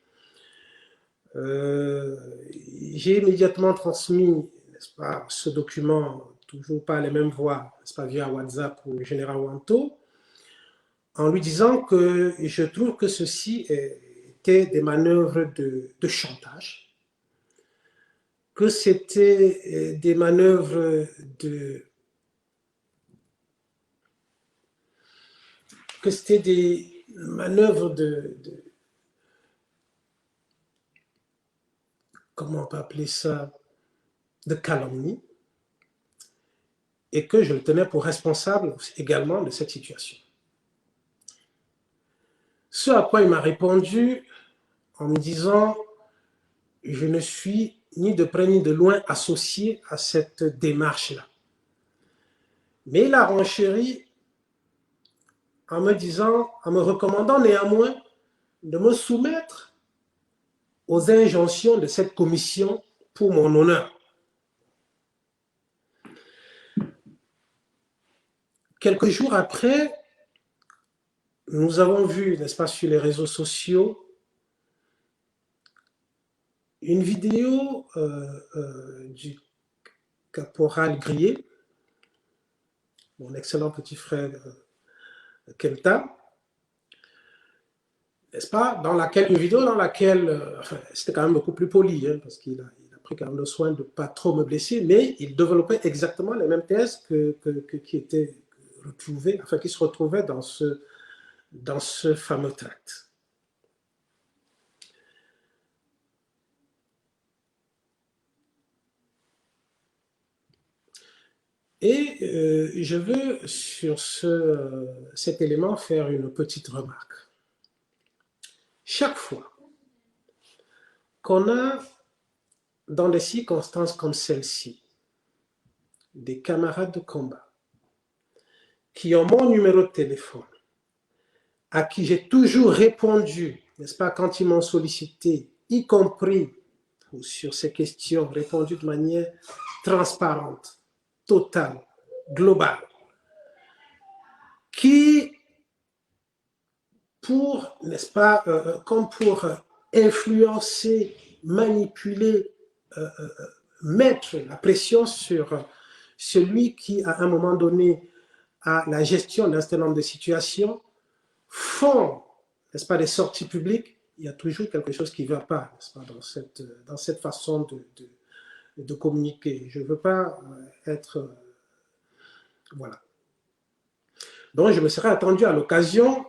J'ai immédiatement transmis, n'est-ce pas, ce document, toujours par les mêmes voies, n'est-ce pas, via WhatsApp au général Wanto, en lui disant que je trouve que ceci étaient des manœuvres de chantage, que c'était des manœuvres comment on peut appeler ça, de calomnie, et que je le tenais pour responsable également de cette situation. Ce à quoi il m'a répondu en me disant « Je ne suis ni de près ni de loin associé à cette démarche-là ». Mais il a renchéri en me disant, en me recommandant néanmoins de me soumettre aux injonctions de cette commission pour mon honneur. Quelques jours après, nous avons vu, n'est-ce pas, sur les réseaux sociaux, une vidéo du caporal Grier, mon excellent petit frère Kenta, n'est-ce pas, dans laquelle, une vidéo dans laquelle, enfin, c'était quand même beaucoup plus poli, hein, parce qu'il a pris quand même le soin de ne pas trop me blesser, mais il développait exactement les mêmes thèses qui étaient retrouvées, enfin, qui se retrouvaient dans ce fameux tract. Et je veux sur cet élément faire une petite remarque. Chaque fois qu'on a, dans des circonstances comme celle-ci, des camarades de combat qui ont mon numéro de téléphone, à qui j'ai toujours répondu, n'est-ce pas, quand ils m'ont sollicité, y compris sur ces questions, répondu de manière transparente, totale, globale, qui, pour, n'est-ce pas, comme pour influencer, manipuler, mettre la pression sur celui qui, à un moment donné, a la gestion d'un certain nombre de situations, font, n'est-ce pas, des sorties publiques, il y a toujours quelque chose qui ne va pas, n'est-ce pas, dans cette façon de communiquer. Je ne veux pas être... voilà. Donc, je me serais attendu à l'occasion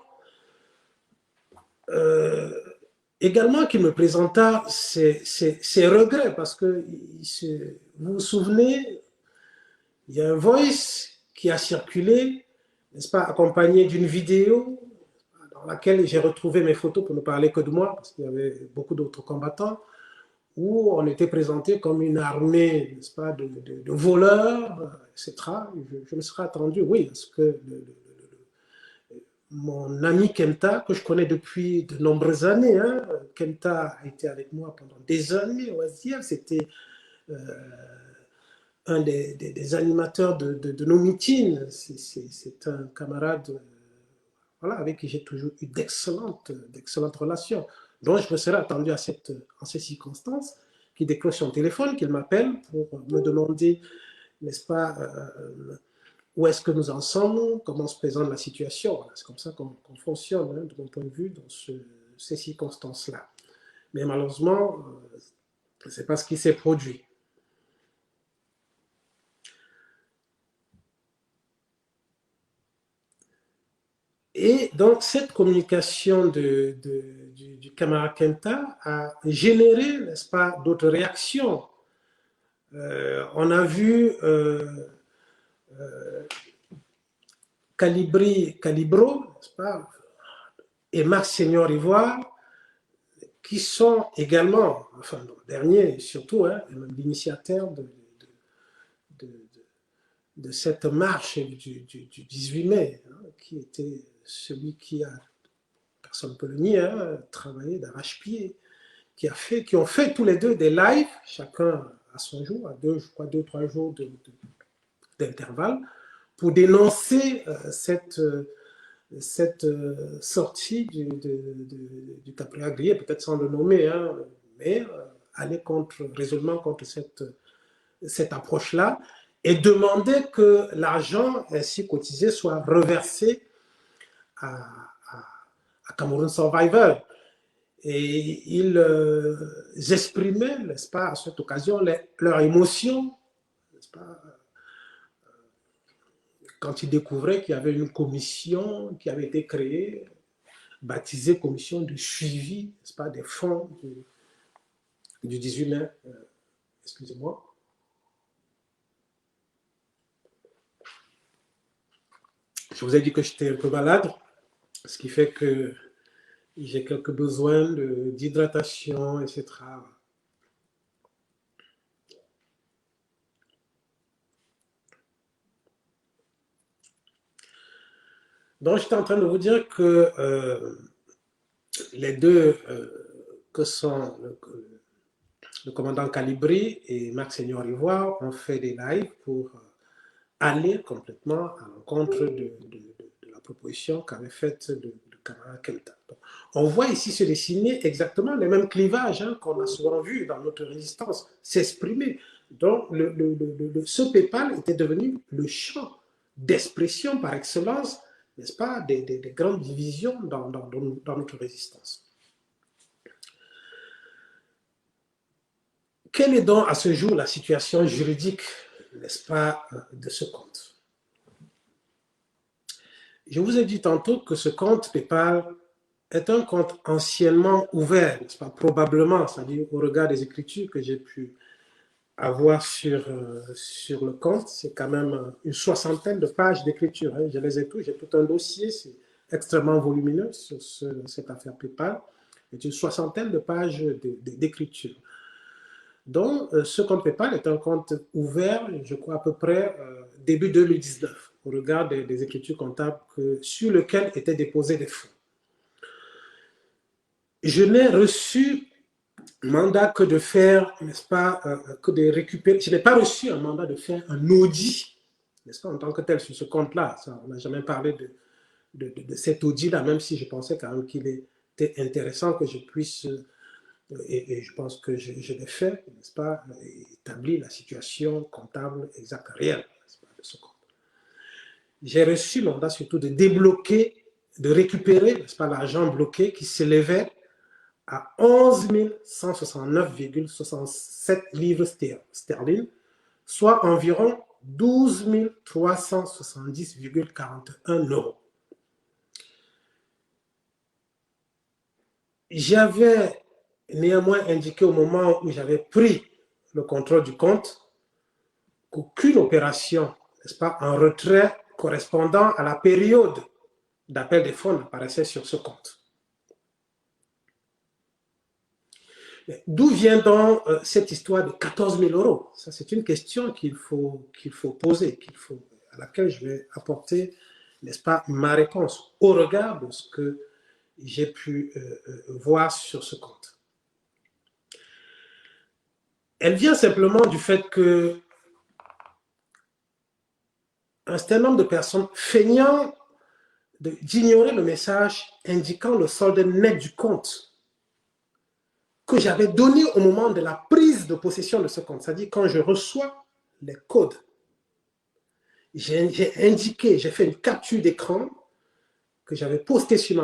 également qu'il me présenta ses regrets, parce que vous vous souvenez, il y a un voice qui a circulé, n'est-ce pas, accompagné d'une vidéo dans laquelle j'ai retrouvé mes photos pour ne parler que de moi, parce qu'il y avait beaucoup d'autres combattants, où on était présenté comme une armée, n'est-ce pas, de voleurs, etc. Je me serais attendu, oui, parce que mon ami Kenta, que je connais depuis de nombreuses années, hein, Kenta a été avec moi pendant des années au SDF, c'était un des animateurs de nos meetings, c'est un camarade voilà, avec qui j'ai toujours eu d'excellentes relations. Donc je me serais attendu en ces circonstances qu'il décroche son téléphone, qu'il m'appelle pour me demander, n'est-ce pas, où est-ce que nous en sommes, comment se présente la situation. Voilà, c'est comme ça qu'on fonctionne, hein, de mon point de vue, dans ces circonstances-là. Mais malheureusement, ce n'est pas ce qui s'est produit. Et donc, cette communication du camarade Kenta a généré, n'est-ce pas, d'autres réactions. On a vu Calibro, n'est-ce pas, et Max Senior Ivoire, qui sont également, enfin, le dernier surtout, hein, l'initiateur de cette marche du 18 mai, hein, qui était celui qui a, personne ne peut le nier, hein, travaillé d'arrache-pied, qui ont fait tous les deux des lives, chacun à son jour, à je crois 2-3 jours d'intervalle, pour dénoncer cette sortie du caporal Grier, peut-être sans le nommer, hein, mais aller résolument contre cette approche-là, et demander que l'argent ainsi cotisé soit reversé à Cameroun Survivor. Et ils exprimaient, n'est-ce pas, à cette occasion, leur émotion, n'est-ce pas, quand ils découvraient qu'il y avait une commission qui avait été créée, baptisée commission de suivi, n'est-ce pas, des fonds du 18 mai. Excusez-moi. Je vous ai dit que j'étais un peu malade, ce qui fait que j'ai quelques besoins d'hydratation, etc. Donc, j'étais en train de vous dire que les deux, que sont le commandant Calibri et Max Seigneur Ivoire, ont fait des lives pour aller complètement à l'encontre de la proposition qu'avait faite le camarade Kelta. Donc, on voit ici se dessiner exactement les mêmes clivages hein, qu'on a souvent vu dans notre résistance s'exprimer. Donc, ce PayPal était devenu le champ d'expression par excellence, n'est-ce pas, des grandes divisions dans notre résistance. Quelle est donc à ce jour la situation juridique, n'est-ce pas, de ce compte? Je vous ai dit tantôt que ce compte PayPal est un compte anciennement ouvert, n'est-ce pas, probablement, c'est-à-dire au regard des écritures que j'ai pu avoir sur le compte, c'est quand même une soixantaine de pages d'écriture. Hein. Je les ai tous, j'ai tout un dossier, c'est extrêmement volumineux sur cette affaire PayPal. C'est une soixantaine de pages d'écriture. Donc, ce compte PayPal est un compte ouvert, je crois à peu près début 2019, au regard des écritures comptables sur lesquelles étaient déposés des fonds. Je n'ai reçu mandat que de faire, n'est-ce pas, que de récupérer. Je n'ai pas reçu un mandat de faire un audit, n'est-ce pas, en tant que tel sur ce compte-là. On n'a jamais parlé de cet audit-là, même si je pensais quand même qu'il était intéressant que je puisse, et je pense que je l'ai fait, n'est-ce pas, établir la situation comptable exacte réelle, n'est-ce pas, de ce compte. J'ai reçu mandat surtout de débloquer, de récupérer, n'est-ce pas, l'argent bloqué qui s'élevait à 11 169,67 livres sterling, soit environ 12 370,41 euros. J'avais néanmoins indiqué au moment où j'avais pris le contrôle du compte qu'aucune opération, n'est-ce pas, en retrait correspondant à la période d'appel des fonds n'apparaissait sur ce compte. D'où vient donc cette histoire de 14 000 euros? Ça, c'est une question qu'il faut poser, à laquelle je vais apporter, n'est-ce pas, ma réponse au regard de ce que j'ai pu voir sur ce compte. Elle vient simplement du fait que un certain nombre de personnes feignant d'ignorer le message indiquant le solde net du compte que j'avais donné au moment de la prise de possession de ce compte, c'est-à-dire quand je reçois les codes, j'ai indiqué, j'ai fait une capture d'écran que j'avais posté sur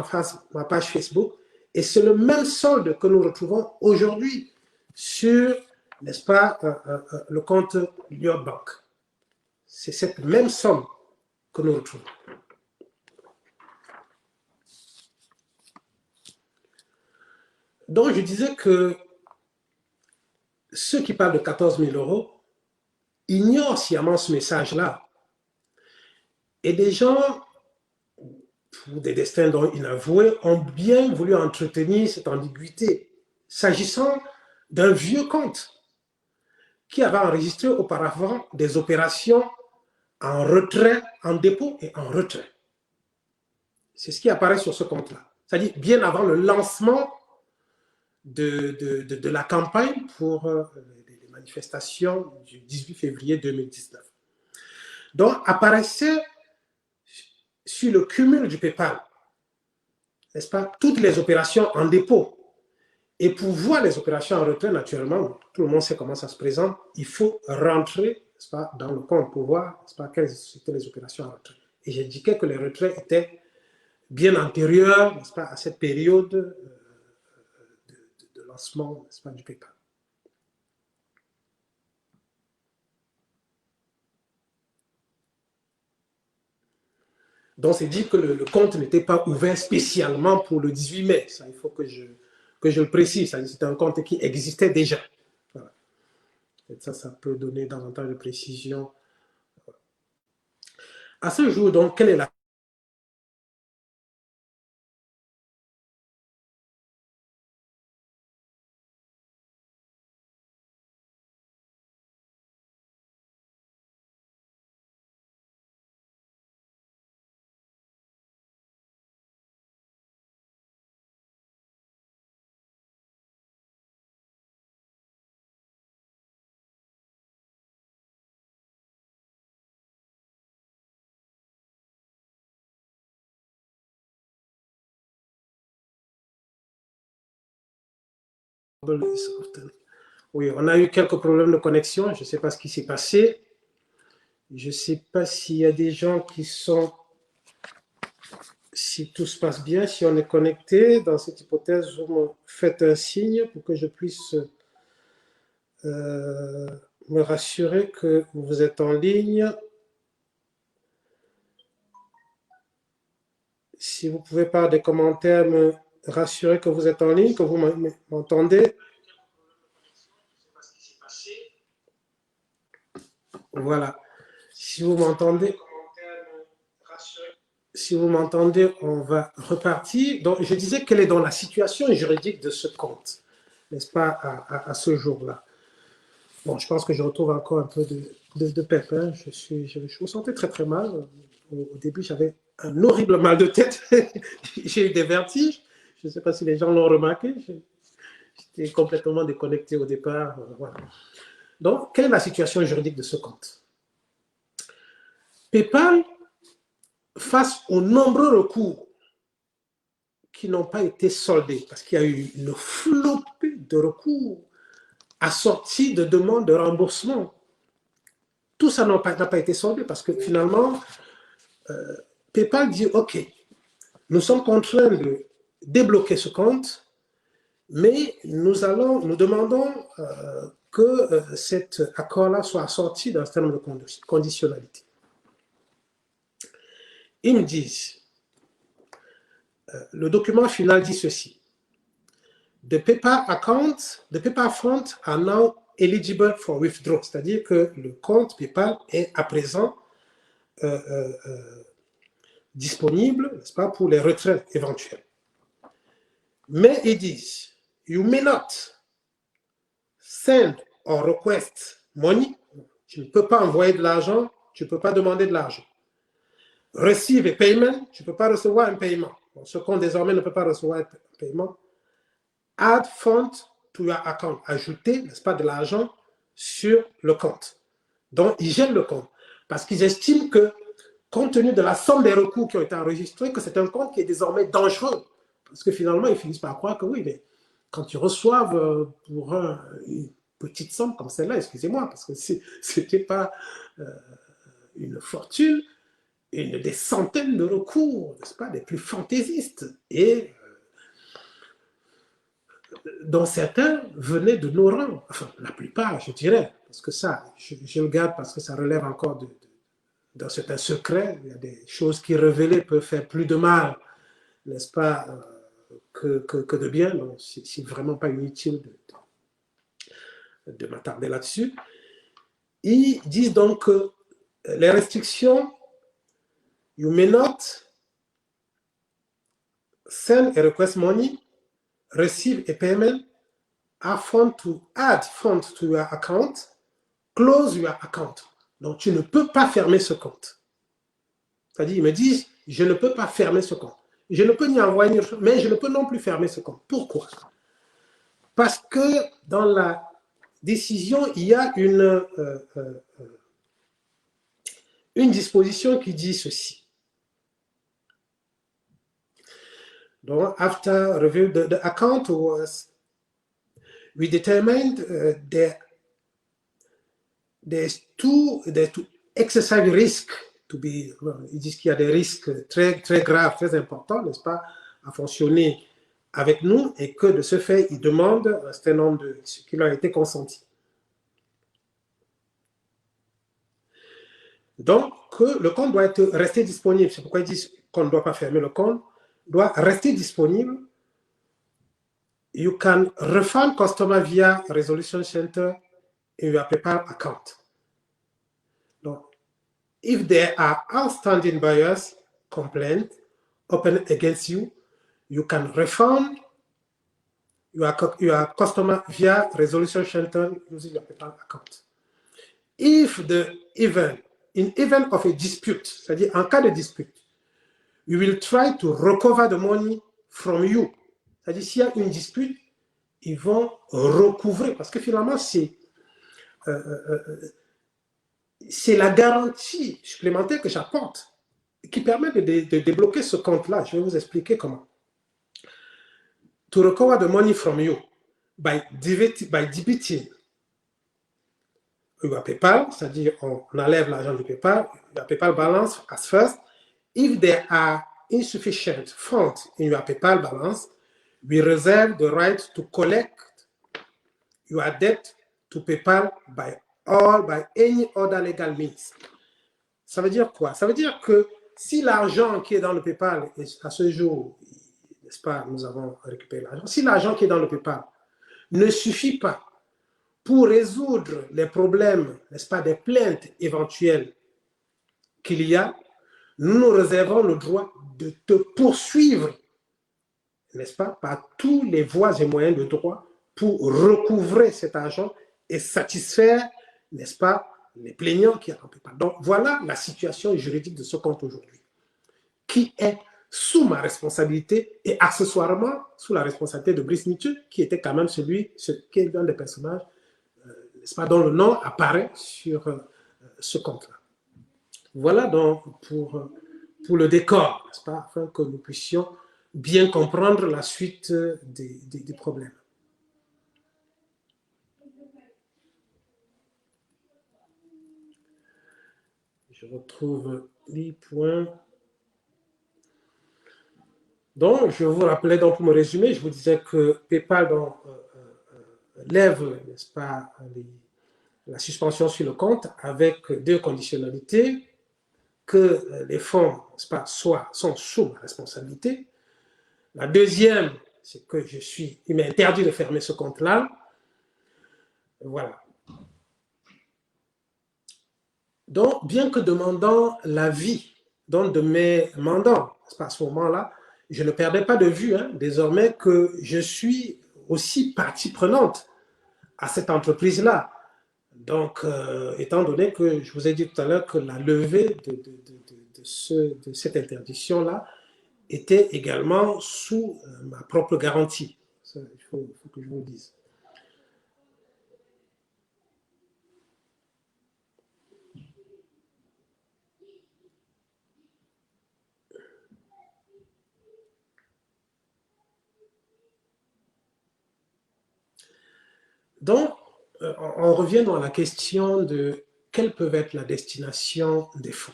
ma page Facebook, et c'est le même solde que nous retrouvons aujourd'hui sur, n'est-ce pas, le compte Lyot Bank. C'est cette même somme que nous retrouvons. Donc, je disais que ceux qui parlent de 14 000 euros ignorent sciemment ce message-là. Et des gens, pour des destins dont inavoués, ont bien voulu entretenir cette ambiguïté, s'agissant d'un vieux compte qui avait enregistré auparavant des opérations en retrait, en dépôt et en retrait. C'est ce qui apparaît sur ce compte-là. C'est-à-dire bien avant le lancement de la campagne pour les manifestations du 18 février 2019. Donc, apparaissait sur le cumul du PayPal, n'est-ce pas, toutes les opérations en dépôt. Et pour voir les opérations en retrait, naturellement, tout le monde sait comment ça se présente, il faut rentrer, n'est-ce pas, dans le compte pour voir, n'est-ce pas, quelles étaient les opérations en retrait. Et j'indiquais que les retraits étaient bien antérieurs, n'est-ce pas, à cette période de lancement, n'est-ce pas, du PayPal. Donc, c'est dit que le compte n'était pas ouvert spécialement pour le 18 mai. Ça, il faut que je le précise. C'est un compte qui existait déjà. Voilà. Et ça peut donner davantage de précision. À ce jour, donc, quelle est la Oui, on a eu quelques problèmes de connexion. Je ne sais pas ce qui s'est passé. Je ne sais pas s'il y a des gens qui sont... Si tout se passe bien, si on est connecté. Dans cette hypothèse, vous me faites un signe pour que je puisse me rassurer que vous êtes en ligne. Si vous pouvez par des commentaires me rassurer que vous êtes en ligne, que vous m'entendez. Voilà. Si vous m'entendez, on va repartir. Donc, je disais quelle est dans la situation juridique de ce compte, n'est-ce pas, à ce jour-là. Bon, je pense que je retrouve encore un peu de pépin. Je me sentais très très mal. Au début, j'avais un horrible mal de tête. J'ai eu des vertiges. Je ne sais pas si les gens l'ont remarqué. J'étais complètement déconnecté au départ. Voilà. Donc, quelle est la situation juridique de ce compte? PayPal, face aux nombreux recours qui n'ont pas été soldés, parce qu'il y a eu une flopée de recours assortis de demandes de remboursement. Tout ça n'a pas été soldé parce que finalement, PayPal dit, OK, nous sommes contraints de débloquer ce compte, mais nous demandons que cet accord-là soit assorti d'un certain nombre de conditionnalités. Ils me disent, le document final dit ceci. The PayPal account, the PayPal fund are now eligible for withdrawal, c'est-à-dire que le compte PayPal est à présent disponible, n'est-ce pas, pour les retraits éventuels. Mais ils disent, you may not send or request money, tu ne peux pas envoyer de l'argent, tu ne peux pas demander de l'argent. Receive a payment, tu ne peux pas recevoir un paiement. Bon, ce compte désormais ne peut pas recevoir un paiement. Add funds to your account, ajouter, n'est-ce pas, de l'argent sur le compte. Donc, ils gèlent le compte parce qu'ils estiment que, compte tenu de la somme des recours qui ont été enregistrés, que c'est un compte qui est désormais dangereux. Parce que finalement, ils finissent par croire que oui, mais quand tu reçoives pour une petite somme comme celle-là, excusez-moi, parce que ce n'était pas une fortune, des centaines de recours, n'est-ce pas, des plus fantaisistes, et dont certains venaient de nos rangs, enfin la plupart, je dirais, parce que ça, je le garde parce que ça relève encore d'un certain secret, il y a des choses qui révélées peuvent faire plus de mal, n'est-ce pas, que de bien, donc c'est vraiment pas inutile de m'attarder là-dessus. Ils disent donc que les restrictions, you may not send a request money, receive a payment, add funds to your account, close your account. Donc, tu ne peux pas fermer ce compte. C'est-à-dire, ils me disent, je ne peux pas fermer ce compte. Je ne peux ni envoyer, mais je ne peux non plus fermer ce compte. Pourquoi? Parce que dans la décision, il y a une disposition qui dit ceci. Donc, after review, the account was, we determined there's to exercise risk to be, ils disent qu'il y a des risques très, très graves, très importants, n'est-ce pas, à fonctionner avec nous et que de ce fait, ils demandent un certain nombre de ce qui leur a été consenti. Donc, le compte doit rester disponible. C'est pourquoi ils disent qu'on ne doit pas fermer le compte, doit rester disponible. You can refund customer via Resolution Center in your PayPal account. Donc, if there are outstanding buyers complaint open against you, you can refund your customer via Resolution Center using your PayPal account. If in event of a dispute, c'est-à-dire en cas de dispute, you will try to recover the money from you. C'est-à-dire s'il y a une dispute, ils vont recouvrer, parce que finalement, c'est la garantie supplémentaire que j'apporte qui permet de débloquer ce compte-là. Je vais vous expliquer comment. To recover the money from you. by debiting your PayPal, c'est-à-dire on enlève l'argent du PayPal, your PayPal balance as first. If there are insufficient funds in your PayPal balance, we reserve the right to collect your debt to PayPal by any other legal means. Ça veut dire quoi? Ça veut dire que si l'argent qui est dans le PayPal, à ce jour, n'est-ce pas, nous avons récupéré l'argent, si l'argent qui est dans le PayPal ne suffit pas pour résoudre les problèmes, n'est-ce pas, des plaintes éventuelles qu'il y a, nous nous réservons le droit de te poursuivre, n'est-ce pas, par tous les voies et moyens de droit pour recouvrer cet argent et satisfaire, n'est-ce pas, les plaignants qui n'en peuvent pas. Donc, voilà la situation juridique de ce compte aujourd'hui, qui est sous ma responsabilité et accessoirement sous la responsabilité de Brice Nietzsche, qui était quand même celui qui est l'un des personnages, n'est-ce pas, dont le nom apparaît sur ce compte-là. Voilà donc pour le décor, n'est-ce pas, afin que nous puissions bien comprendre la suite des problèmes. Je retrouve les points. Donc, je vous rappelais, donc, pour me résumer, je vous disais que PayPal lève, n'est-ce pas, la suspension sur le compte avec deux conditionnalités, que les fonds, n'est-ce pas, sont sous ma responsabilité. La deuxième, c'est que il m'est interdit de fermer ce compte-là. Voilà. Donc, bien que demandant l'avis d'un de mes mandants, à ce moment-là, je ne perdais pas de vue, désormais, que je suis aussi partie prenante à cette entreprise-là. Donc, étant donné que je vous ai dit tout à l'heure que la levée de cette interdiction-là était également sous ma propre garantie. Ça, il faut que je vous le dise. Donc, on revient dans la question de quelle peut être la destination des fonds.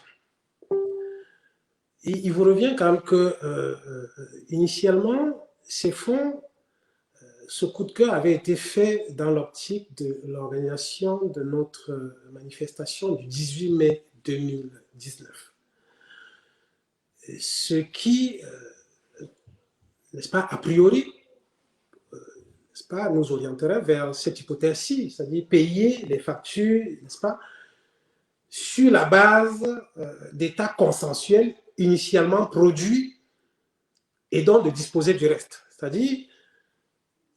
Il vous revient quand même que, initialement, ces fonds, ce coup de cœur avait été fait dans l'optique de l'organisation de notre manifestation du 18 mai 2019. Ce qui, n'est-ce pas, a priori, n'est-ce pas, nous orienterait vers cette hypothèse-ci, c'est-à-dire payer les factures, n'est-ce pas, sur la base d'états consensuels initialement produits et donc de disposer du reste. C'est-à-dire,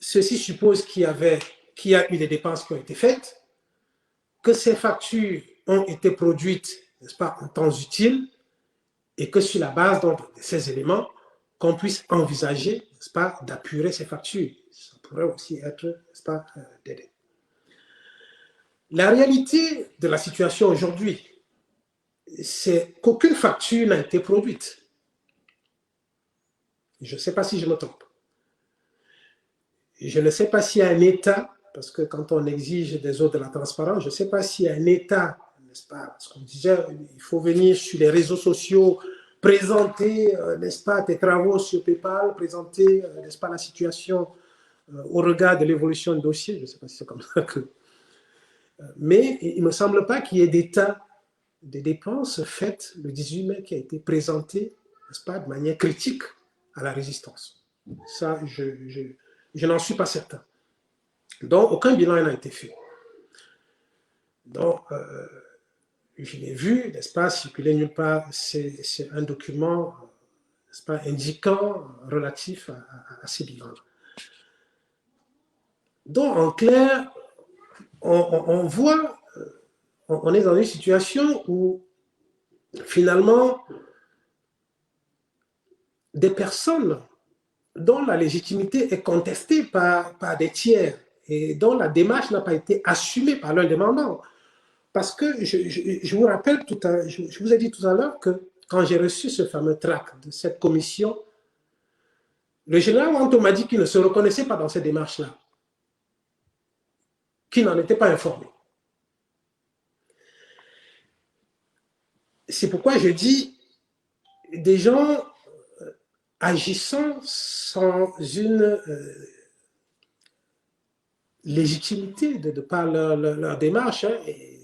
ceci suppose qu'il y a eu des dépenses qui ont été faites, que ces factures ont été produites, n'est-ce pas, en temps utile, et que sur la base donc, de ces éléments, qu'on puisse envisager, n'est-ce pas, d'apurer ces factures. Ça pourrait aussi être, n'est-ce pas, d'aider. La réalité de la situation aujourd'hui, c'est qu'aucune facture n'a été produite. Je ne sais pas si je me trompe. Je ne sais pas s'il y a un État, parce que quand on exige des autres de la transparence, je ne sais pas s'il y a un État, n'est-ce pas, parce qu'on disait, il faut venir sur les réseaux sociaux, présenter, n'est-ce pas, tes travaux sur PayPal, présenter, n'est-ce pas, la situation au regard de l'évolution du dossier. Je ne sais pas si c'est comme ça que... Mais il ne me semble pas qu'il y ait d'état des dépenses faites le 18 mai qui a été présenté, n'est-ce pas, de manière critique à la résistance. Ça, je n'en suis pas certain. Donc, aucun bilan n'a été fait. Donc, je l'ai vu, n'est-ce pas, circuler nulle part, c'est un document, n'est-ce pas, indiquant, relatif à ces bilans. Donc, en clair, on voit, on est dans une situation où, finalement, des personnes dont la légitimité est contestée par des tiers et dont la démarche n'a pas été assumée par l'un des mandants. Parce que je vous rappelle, je vous ai dit tout à l'heure que quand j'ai reçu ce fameux tract de cette commission, le général Wanto m'a dit qu'il ne se reconnaissait pas dans cette démarche-là. qui n'en étaient pas informés. C'est pourquoi je dis des gens agissant sans une légitimité de par leur démarche, hein, et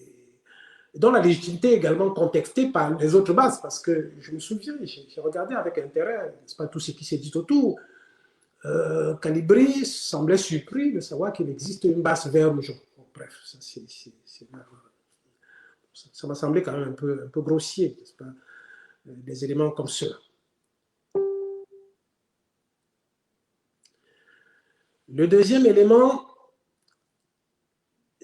dont la légitimité est également contextée par les autres bases, parce que je me souviens, j'ai regardé avec intérêt, n'est-ce pas, tout ce qui s'est dit autour. Calibri semblait surpris de savoir qu'il existe une base vert jaune. Bon, bref, ça m'a semblé quand même un peu grossier, n'est-ce pas, des éléments comme ceux-là. Le deuxième élément,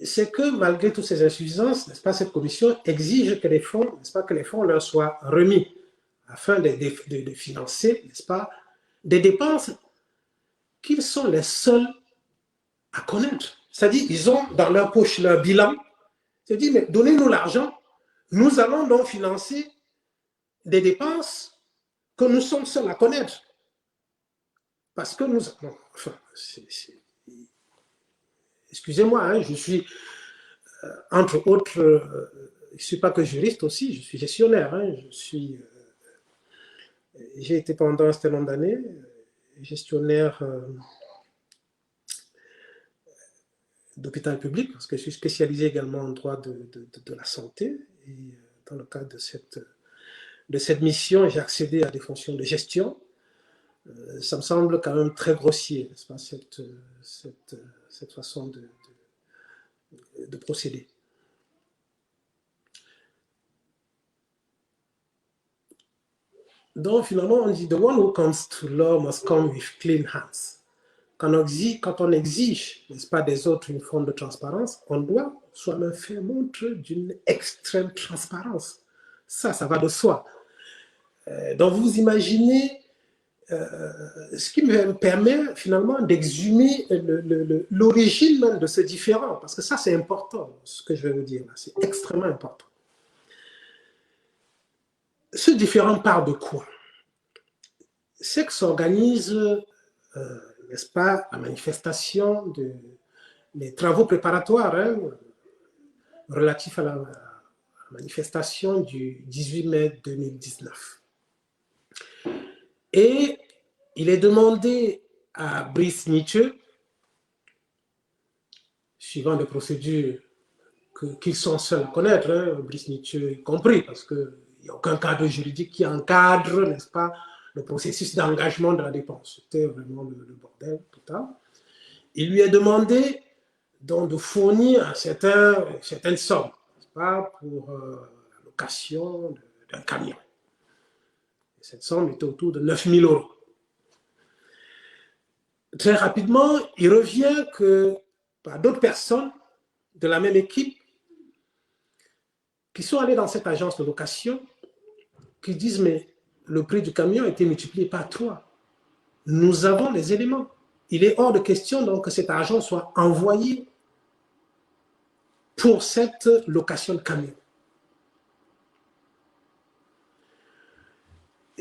c'est que malgré toutes ces insuffisances, n'est-ce pas, cette commission exige que les fonds, n'est-ce pas, que les fonds leur soient remis afin de financer, n'est-ce pas, des dépenses qu'ils sont les seuls à connaître. C'est-à-dire, ils ont dans leur poche leur bilan. C'est-à-dire, mais donnez-nous l'argent, nous allons donc financer des dépenses que nous sommes seuls à connaître. Parce que nous... Bon, enfin, excusez-moi, hein, je suis, entre autres, je ne suis pas que juriste aussi, je suis gestionnaire. Hein, j'ai été pendant un certain nombre d'années gestionnaire d'hôpital public, parce que je suis spécialisé également en droit de la santé. Et dans le cadre de cette mission, j'ai accédé à des fonctions de gestion. Ça me semble quand même très grossier, n'est-ce pas, cette façon de procéder. Donc finalement, on dit « The one who comes to law must come with clean hands ». Quand on exige, n'est-ce pas, des autres une forme de transparence, on doit soi-même faire montre d'une extrême transparence. Ça va de soi. Donc vous imaginez ce qui me permet finalement d'exhumer l'origine même de ce différend, parce que ça c'est important, ce que je vais vous dire là, c'est extrêmement important. Ce différend part de quoi? C'est que s'organise, n'est-ce pas, la manifestation des travaux préparatoires, hein, relatifs à la manifestation du 18 mai 2019. Et il est demandé à Brice Nietzsche, suivant les procédures qu'ils sont seuls à connaître, hein, Brice Nietzsche compris, parce qu'il n'y a aucun cadre juridique qui encadre, n'est-ce pas, le processus d'engagement de la dépense. C'était vraiment le bordel total. Il lui est demandé donc de fournir certaines sommes, n'est-ce pas, pour la location d'un camion. Et cette somme était autour de 9 000 €. Très rapidement, il revient que par d'autres personnes de la même équipe qui sont allées dans cette agence de location, qui disent « mais le prix du camion a été multiplié par 3. Nous avons les éléments. Il est hors de question donc que cet argent soit envoyé pour cette location de camion. »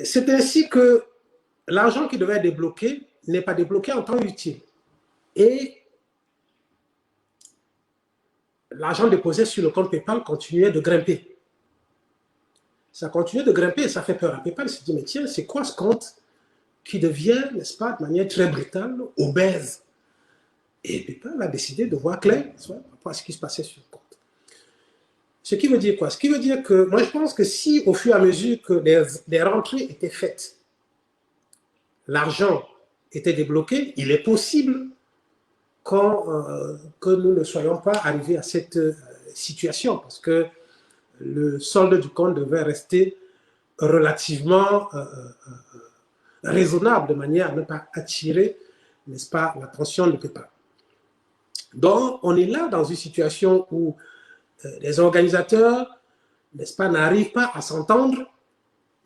C'est ainsi que l'argent qui devait être débloqué n'est pas débloqué en temps utile. Et l'argent déposé sur le compte PayPal continuait de grimper. Ça continuait de grimper et ça fait peur à PayPal. Il se dit, mais tiens, c'est quoi ce compte qui devient, n'est-ce pas, de manière très brutale, obèse? Et PayPal a décidé de voir clair par rapport à ce qui se passait sur le compte. Ce qui veut dire quoi? Ce qui veut dire que, moi je pense que si au fur et à mesure que les rentrées étaient faites, l'argent était débloqué, il est possible que nous ne soyons pas arrivés à cette situation, parce que le solde du compte devait rester relativement raisonnable, de manière à ne pas attirer, n'est-ce pas, l'attention de PayPal. Donc, on est là dans une situation où les organisateurs, n'est-ce pas, n'arrivent pas à s'entendre,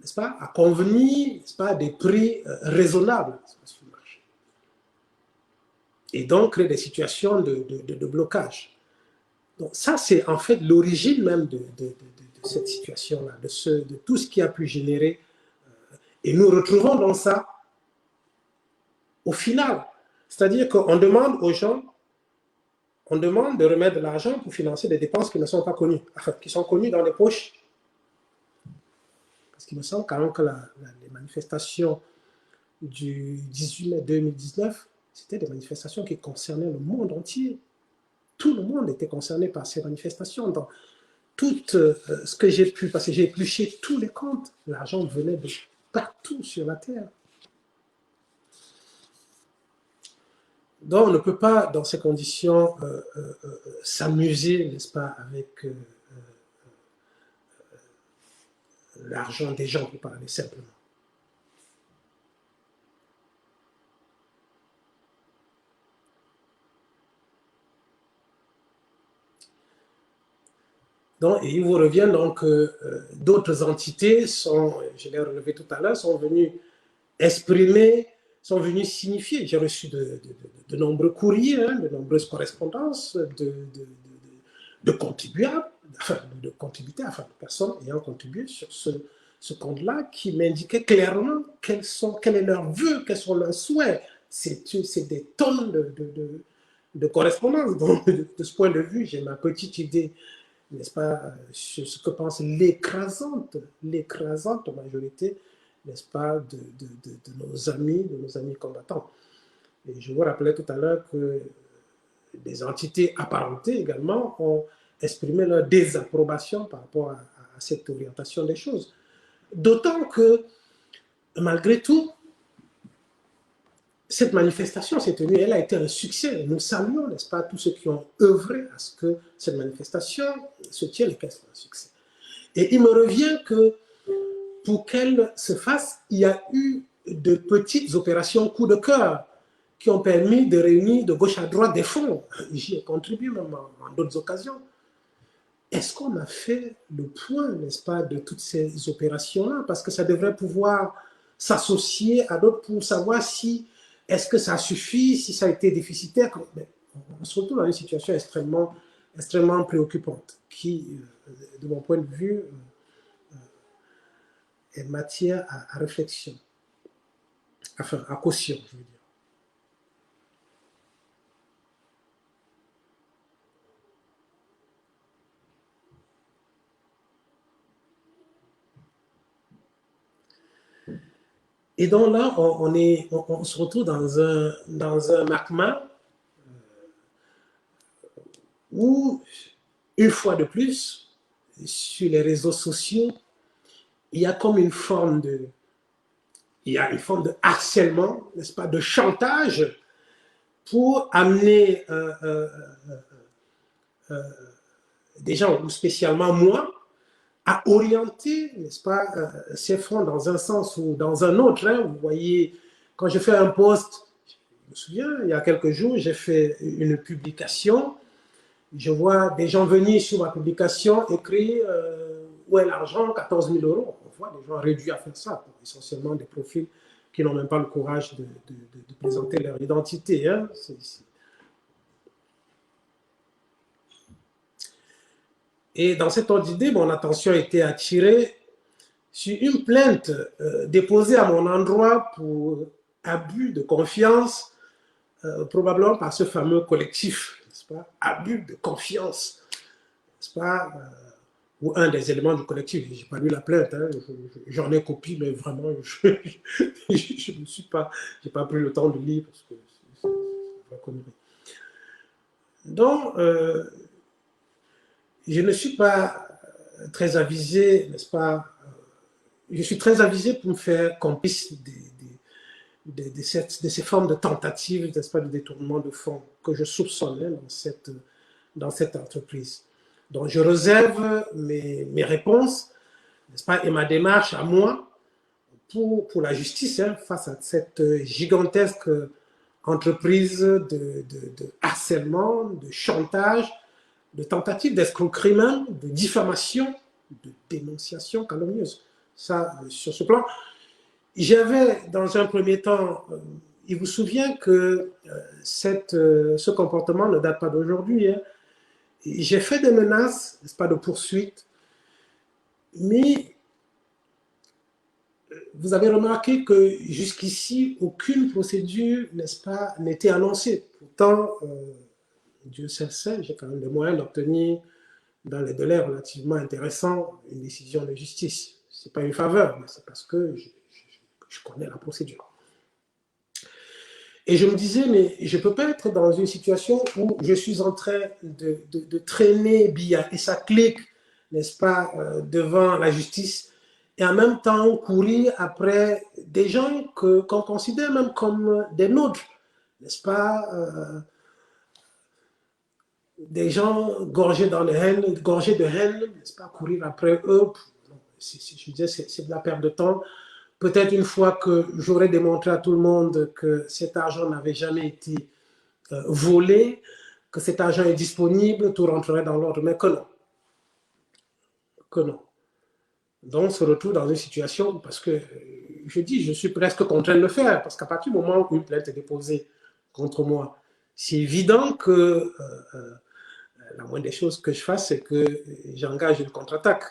n'est-ce pas, à convenir, n'est-ce pas, des prix raisonnables sur le marché. Et donc, créer des situations de blocage. Donc, ça, c'est en fait l'origine même de cette situation-là, de tout ce qui a pu générer. Et nous retrouvons dans ça, au final, c'est-à-dire qu'on demande aux gens, on demande de remettre de l'argent pour financer des dépenses qui ne sont pas connues, enfin, qui sont connues dans les poches. Parce qu'il me semble quand même que les manifestations du 18 mai 2019, c'était des manifestations qui concernaient le monde entier. Tout le monde était concerné par ces manifestations. Dans tout ce que j'ai pu, parce que j'ai épluché tous les comptes, l'argent venait de partout sur la terre. Donc, on ne peut pas, dans ces conditions, s'amuser, n'est-ce pas, avec l'argent des gens, pour parler simplement. Donc, et il vous revient donc d'autres entités sont, je l'ai relevé tout à l'heure, sont venues exprimer, sont venues signifier. J'ai reçu de nombreux courriers, hein, de nombreuses correspondances de contribuables, enfin de contributeurs, enfin de personnes ayant contribué sur ce compte-là, qui m'indiquaient clairement quel est leur vœu, quels sont leurs souhaits. C'est des tonnes de correspondances. Donc, de ce point de vue, j'ai ma petite idée, n'est-ce pas, sur ce que pense l'écrasante majorité, n'est-ce pas, de nos amis combattants. Et je vous rappelais tout à l'heure que des entités apparentées également ont exprimé leur désapprobation par rapport à cette orientation des choses. D'autant que, malgré tout, cette manifestation s'est tenue, elle a été un succès. Nous saluons, n'est-ce pas, tous ceux qui ont œuvré à ce que cette manifestation se tienne et qu'elle soit un succès. Et il me revient que pour qu'elle se fasse, il y a eu de petites opérations coup de cœur qui ont permis de réunir de gauche à droite des fonds. J'y ai contribué même en d'autres occasions. Est-ce qu'on a fait le point, n'est-ce pas, de toutes ces opérations-là? Parce que ça devrait pouvoir s'associer à d'autres pour savoir si, est-ce que ça suffit, si ça a été déficitaire. Mais on se retrouve dans une situation extrêmement préoccupante qui, de mon point de vue, est matière à réflexion, enfin à caution, je veux dire. Et donc là, on se retrouve dans un magma où, une fois de plus, sur les réseaux sociaux, il y a comme une forme de harcèlement, n'est-ce pas, de chantage pour amener des gens, ou spécialement moi, à orienter, n'est-ce pas, ces fonds dans un sens ou dans un autre. Hein. Vous voyez, quand je fais un post, je me souviens, il y a quelques jours, j'ai fait une publication, je vois des gens venir sur ma publication écrire où est l'argent, 14 000 euros. On voit des gens réduits à faire ça, essentiellement des profils qui n'ont même pas le courage de présenter leur identité. Hein. Et dans cette ordre d'idée, mon attention a été attirée sur une plainte déposée à mon endroit pour abus de confiance, probablement par ce fameux collectif, n'est-ce pas, abus de confiance, n'est-ce pas, ou un des éléments du collectif. Je n'ai pas lu la plainte, hein, j'en ai copié, mais vraiment, je ne suis pas, j'ai pas pris le temps de lire parce que c'est pas connu. Donc, je ne suis pas très avisé, n'est-ce pas, je suis très avisé pour me faire complice de ces formes de tentatives, n'est-ce pas, de détournement de fonds que je soupçonnais dans cette entreprise. Donc, je réserve mes réponses, n'est-ce pas, et ma démarche à moi pour la justice, hein, face à cette gigantesque entreprise de harcèlement, de chantage, de tentative d'escroquerie même, de diffamation, de dénonciation calomnieuse. Ça, sur ce plan, j'avais, dans un premier temps, il vous souvient que ce comportement ne date pas d'aujourd'hui. Hein. J'ai fait des menaces, n'est-ce pas, de poursuite, mais vous avez remarqué que jusqu'ici, aucune procédure, n'est-ce pas, n'était annoncée. Pourtant, Dieu seul sait, j'ai quand même les moyens d'obtenir dans les délais relativement intéressants une décision de justice. Ce n'est pas une faveur, mais c'est parce que je connais la procédure. Et je me disais, mais je ne peux pas être dans une situation où je suis en train de traîner billard et ça clique, n'est-ce pas, devant la justice, et en même temps courir après des gens qu'on considère même comme des nôtres, n'est-ce pas, des gens gorgés de haine, n'est-ce pas, courir après eux. Je disais, c'est de la perte de temps. Peut-être une fois que j'aurais démontré à tout le monde que cet argent n'avait jamais été volé, que cet argent est disponible, tout rentrerait dans l'ordre, mais que non. Que non. Donc, on se retrouve dans une situation, parce que je dis, je suis presque contraint de le faire, parce qu'à partir du moment où une plainte est déposée contre moi, c'est évident que la moindre des choses que je fasse, c'est que j'engage une contre-attaque.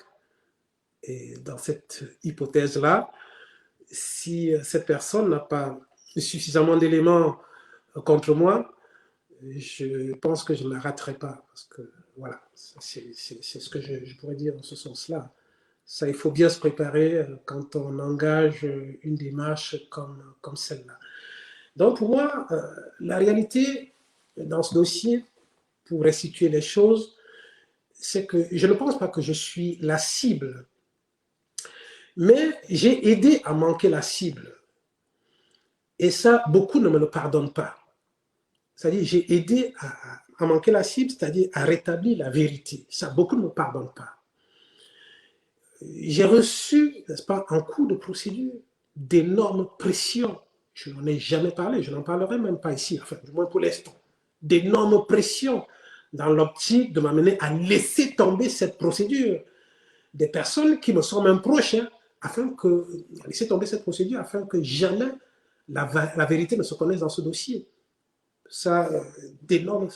Et dans cette hypothèse-là, si cette personne n'a pas suffisamment d'éléments contre moi, je pense que je ne la raterai pas. Parce que, voilà, c'est ce que je pourrais dire en ce sens-là. Ça, il faut bien se préparer quand on engage une démarche comme celle-là. Donc, pour moi, la réalité dans ce dossier, pour restituer les choses, c'est que je ne pense pas que je suis la cible, mais j'ai aidé à manquer la cible. Et ça, beaucoup ne me le pardonnent pas. C'est-à-dire, j'ai aidé à manquer la cible, c'est-à-dire à rétablir la vérité. Ça, beaucoup ne me pardonnent pas. J'ai reçu, n'est-ce pas, en cours de procédure, d'énormes pressions. Je n'en ai jamais parlé, je n'en parlerai même pas ici, enfin, du moins pour l'instant. D'énormes pressions dans l'optique de m'amener à laisser tomber cette procédure. Des personnes qui me sont même proches, hein, à laisser tomber cette procédure afin que jamais la vérité ne se connaisse dans ce dossier. Ça, d'énormes.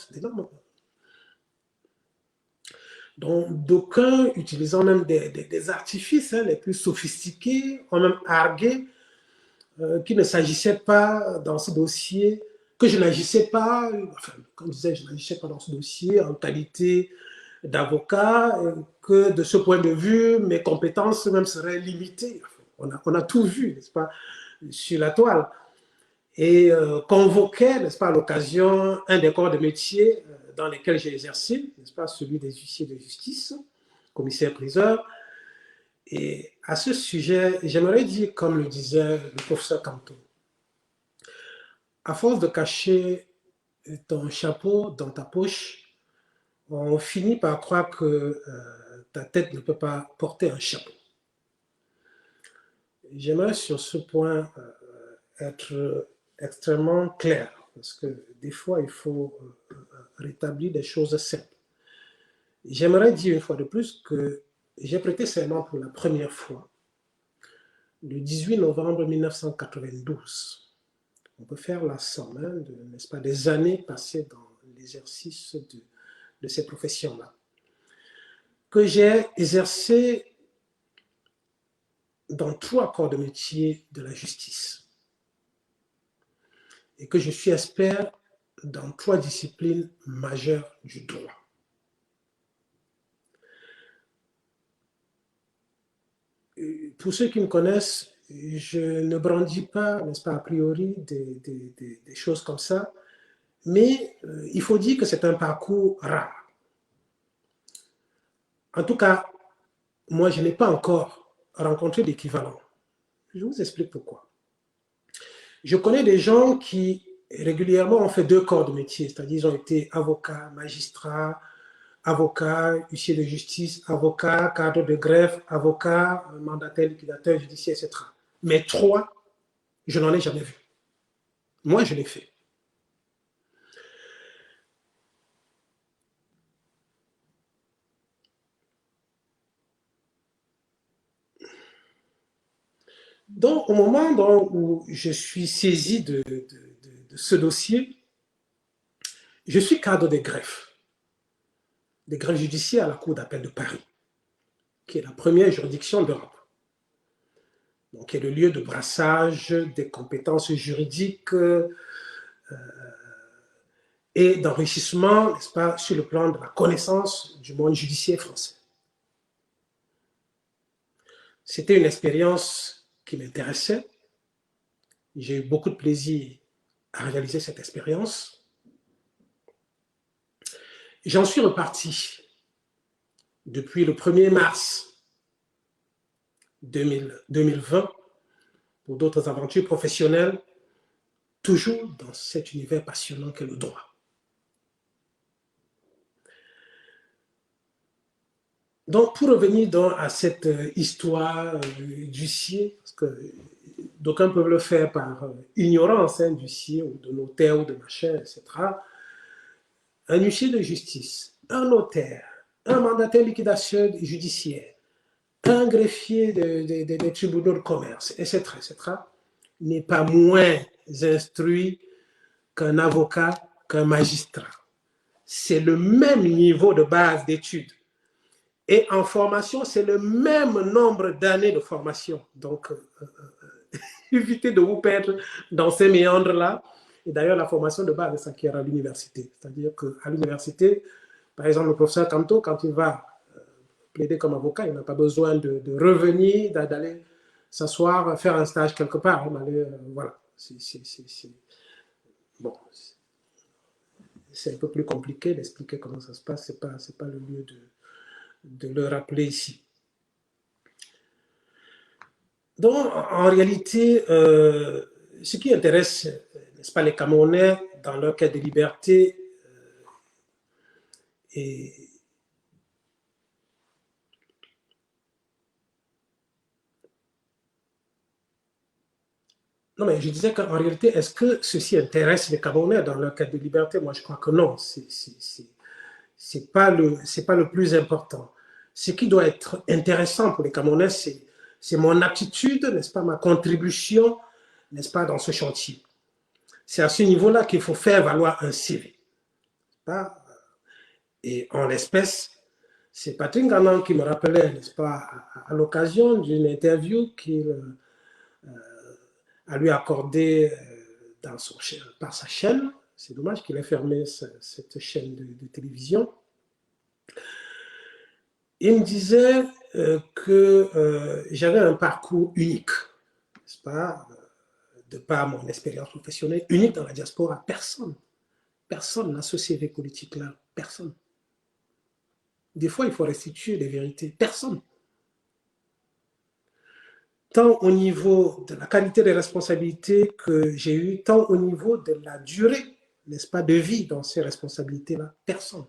Donc, d'aucuns, utilisant même des artifices les plus sophistiqués, ont même argué qu'il ne s'agissait pas dans ce dossier, que je n'agissais pas, enfin, comme je disais, je n'agissais pas dans ce dossier en qualité d'avocat, que de ce point de vue, mes compétences même seraient limitées. On a tout vu, n'est-ce pas, sur la toile. Et convoquait, n'est-ce pas, à l'occasion, un des corps de métier dans lesquels j'ai exercé, n'est-ce pas, celui des huissiers de justice, commissaire-priseur. Et à ce sujet, j'aimerais dire, comme le disait le professeur Canto, à force de cacher ton chapeau dans ta poche, on finit par croire que ta tête ne peut pas porter un chapeau. J'aimerais sur ce point être extrêmement clair, parce que des fois, il faut rétablir des choses simples. J'aimerais dire une fois de plus que j'ai prêté serment pour la première fois le 18 novembre 1992. On peut faire la somme, hein, n'est-ce pas, des années passées dans l'exercice de ces professions-là, que j'ai exercé dans 3 corps de métier de la justice et que je suis expert dans 3 disciplines majeures du droit. Pour ceux qui me connaissent, je ne brandis pas, n'est-ce pas, a priori, des choses comme ça, mais il faut dire que c'est un parcours rare. En tout cas, moi, je n'ai pas encore rencontré d'équivalent. Je vous explique pourquoi. Je connais des gens qui régulièrement ont fait 2 corps de métier, c'est-à-dire ils ont été avocats, magistrats, avocats, huissiers de justice, avocats, cadre de greffe, avocats, mandataires, liquidateurs, judiciaires, etc. Mais 3, je n'en ai jamais vu. Moi, je l'ai fait. Donc, au moment où je suis saisi de ce dossier, je suis cadre des greffes judiciaires à la Cour d'appel de Paris, qui est la première juridiction d'Europe, donc qui est le lieu de brassage des compétences juridiques et d'enrichissement, n'est-ce pas, sur le plan de la connaissance du monde judiciaire français. C'était une expérience qui m'intéressait. J'ai eu beaucoup de plaisir à réaliser cette expérience. J'en suis reparti depuis le 1er mars 2020 pour d'autres aventures professionnelles, toujours dans cet univers passionnant qu'est le droit. Donc, pour revenir à cette histoire d'huissier, parce que d'aucuns peuvent le faire par ignorance d'huissier ou de notaire ou de machin, etc. Un huissier de justice, un notaire, un mandataire de liquidation judiciaire, un greffier des tribunaux de commerce, etc., n'est pas moins instruit qu'un avocat, qu'un magistrat. C'est le même niveau de base d'études. Et en formation, c'est le même nombre d'années de formation. Donc, évitez de vous perdre dans ces méandres-là. Et d'ailleurs, la formation de base s'acquiert à l'université. C'est-à-dire qu'à l'université, par exemple, le professeur Canto, quand il va plaider comme avocat, il n'a pas besoin de revenir, d'aller s'asseoir, faire un stage quelque part. Voilà. Bon, c'est un peu plus compliqué d'expliquer comment ça se passe. Ce n'est pas le lieu de le rappeler ici. Donc, en réalité, ce qui intéresse, n'est-ce pas, les Camerounais dans leur quête de liberté et non, mais je disais qu'en réalité, est-ce que ceci intéresse les Camerounais dans leur quête de liberté? Moi, je crois que non. C'est pas le plus important. Ce qui doit être intéressant pour les Camerounais, c'est mon attitude, n'est-ce pas, ma contribution, n'est-ce pas, dans ce chantier. C'est à ce niveau-là qu'il faut faire valoir un CV. Et en l'espèce, c'est Patrick Ganan qui me rappelait, n'est-ce pas, à l'occasion d'une interview qu'il a lui accordée par sa chaîne. C'est dommage qu'il ait fermé cette chaîne de télévision. Il me disait que j'avais un parcours unique, n'est-ce pas, de par mon expérience professionnelle, unique dans la diaspora. Personne n'a ce CV politique-là, personne. Des fois, il faut restituer des vérités, personne. Tant au niveau de la qualité des responsabilités que j'ai eues, tant au niveau de la durée, n'est-ce pas, de vie dans ces responsabilités-là, personne.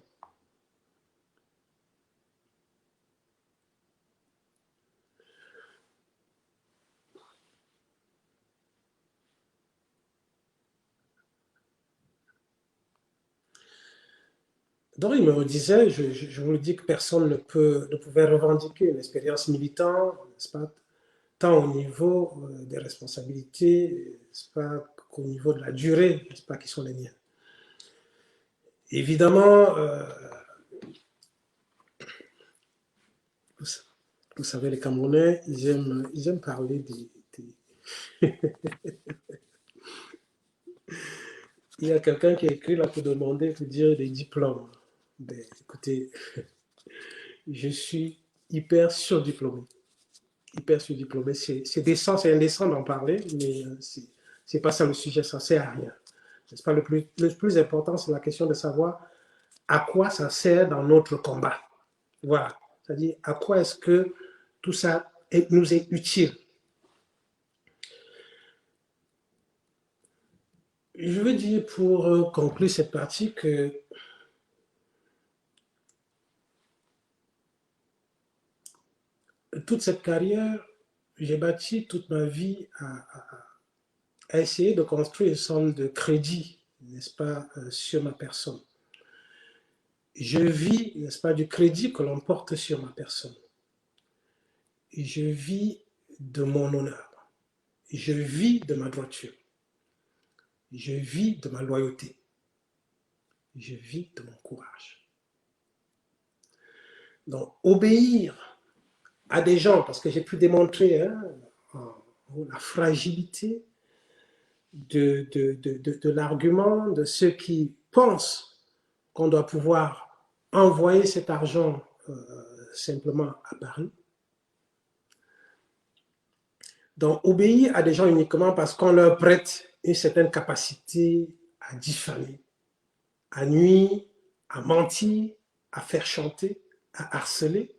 Donc, il me disait, je vous le dis, que personne ne pouvait revendiquer une expérience militante, n'est-ce pas, tant au niveau des responsabilités, n'est-ce pas, qu'au niveau de la durée, n'est-ce pas, qui sont les miennes. Évidemment, vous savez, les Camerounais, ils aiment parler des Il y a quelqu'un qui a écrit là pour demander, pour dire des diplômes. Ben, écoutez, je suis hyper surdiplômé. Hyper surdiplômé. C'est décent, c'est indécent d'en parler, mais c'est pas ça le sujet, ça sert à rien. C'est pas le plus important, c'est la question de savoir à quoi ça sert dans notre combat. Voilà. C'est-à-dire, à quoi est-ce que tout ça nous est utile. Je veux dire, pour conclure cette partie, que toute cette carrière, j'ai bâti toute ma vie à essayer de construire une sorte de crédit, n'est-ce pas, sur ma personne. Je vis, n'est-ce pas, du crédit que l'on porte sur ma personne. Et je vis de mon honneur. Je vis de ma droiture. Je vis de ma loyauté. Je vis de mon courage. Donc, obéir à des gens, parce que j'ai pu démontrer la fragilité de l'argument de ceux qui pense qu'on doit pouvoir envoyer cet argent simplement à Paris. Donc, obéir à des gens uniquement parce qu'on leur prête une certaine capacité à diffamer, à nuire, à mentir, à faire chanter, à harceler,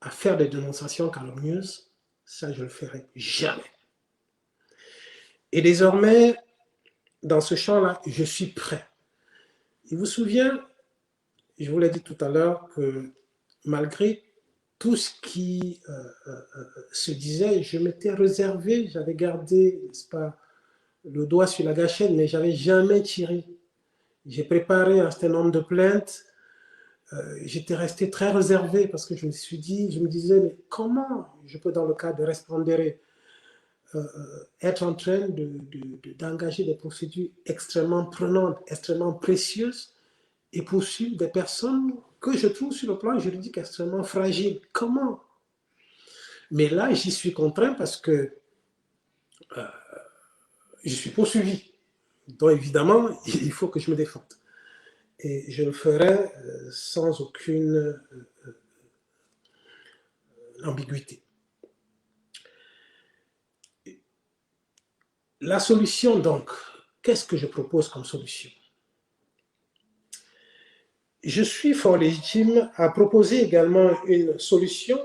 à faire des dénonciations calomnieuses, ça, je ne le ferai jamais. Et désormais, dans ce champ-là, je suis prêt. Il vous souvient, je vous l'ai dit tout à l'heure, que malgré tout ce qui se disait, je m'étais réservé, j'avais gardé, n'est-ce pas, le doigt sur la gâchette, mais je n'avais jamais tiré. J'ai préparé un certain nombre de plaintes. J'étais resté très réservé parce que je me disais, mais comment je peux, dans le cas de Respondere, être en train d'engager des procédures extrêmement prenantes, extrêmement précieuses et poursuivre des personnes que je trouve sur le plan juridique extrêmement fragiles. Comment? Mais là, j'y suis contraint parce que je suis poursuivi. Donc évidemment, il faut que je me défende. Et je le ferai sans aucune ambiguïté. La solution, donc, qu'est-ce que je propose comme solution? Je suis fort légitime à proposer également une solution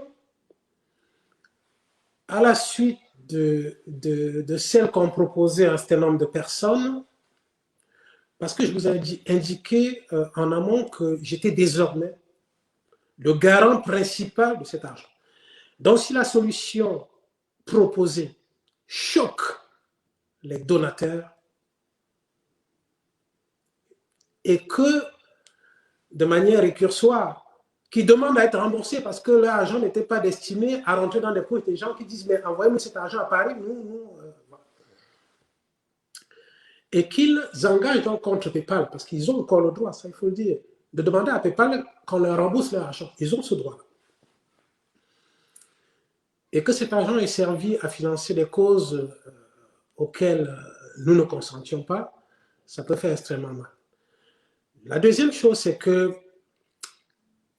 à la suite de celle qu'ont proposé un certain nombre de personnes, parce que je vous ai indiqué en amont que j'étais désormais le garant principal de cet argent. Donc, si la solution proposée choque les donateurs et que, de manière récursoire, qui demandent à être remboursés parce que l'argent n'était pas destiné à rentrer dans des poches des gens qui disent « mais envoyez-moi cet argent à Paris, et qu'ils engagent donc contre PayPal, parce qu'ils ont encore le droit, ça il faut le dire, de demander à PayPal qu'on leur rembourse leur argent. Ils ont ce droit. Et que cet argent est servi à financer des causes auxquelles nous ne consentions pas, ça peut faire extrêmement mal. La deuxième chose, c'est que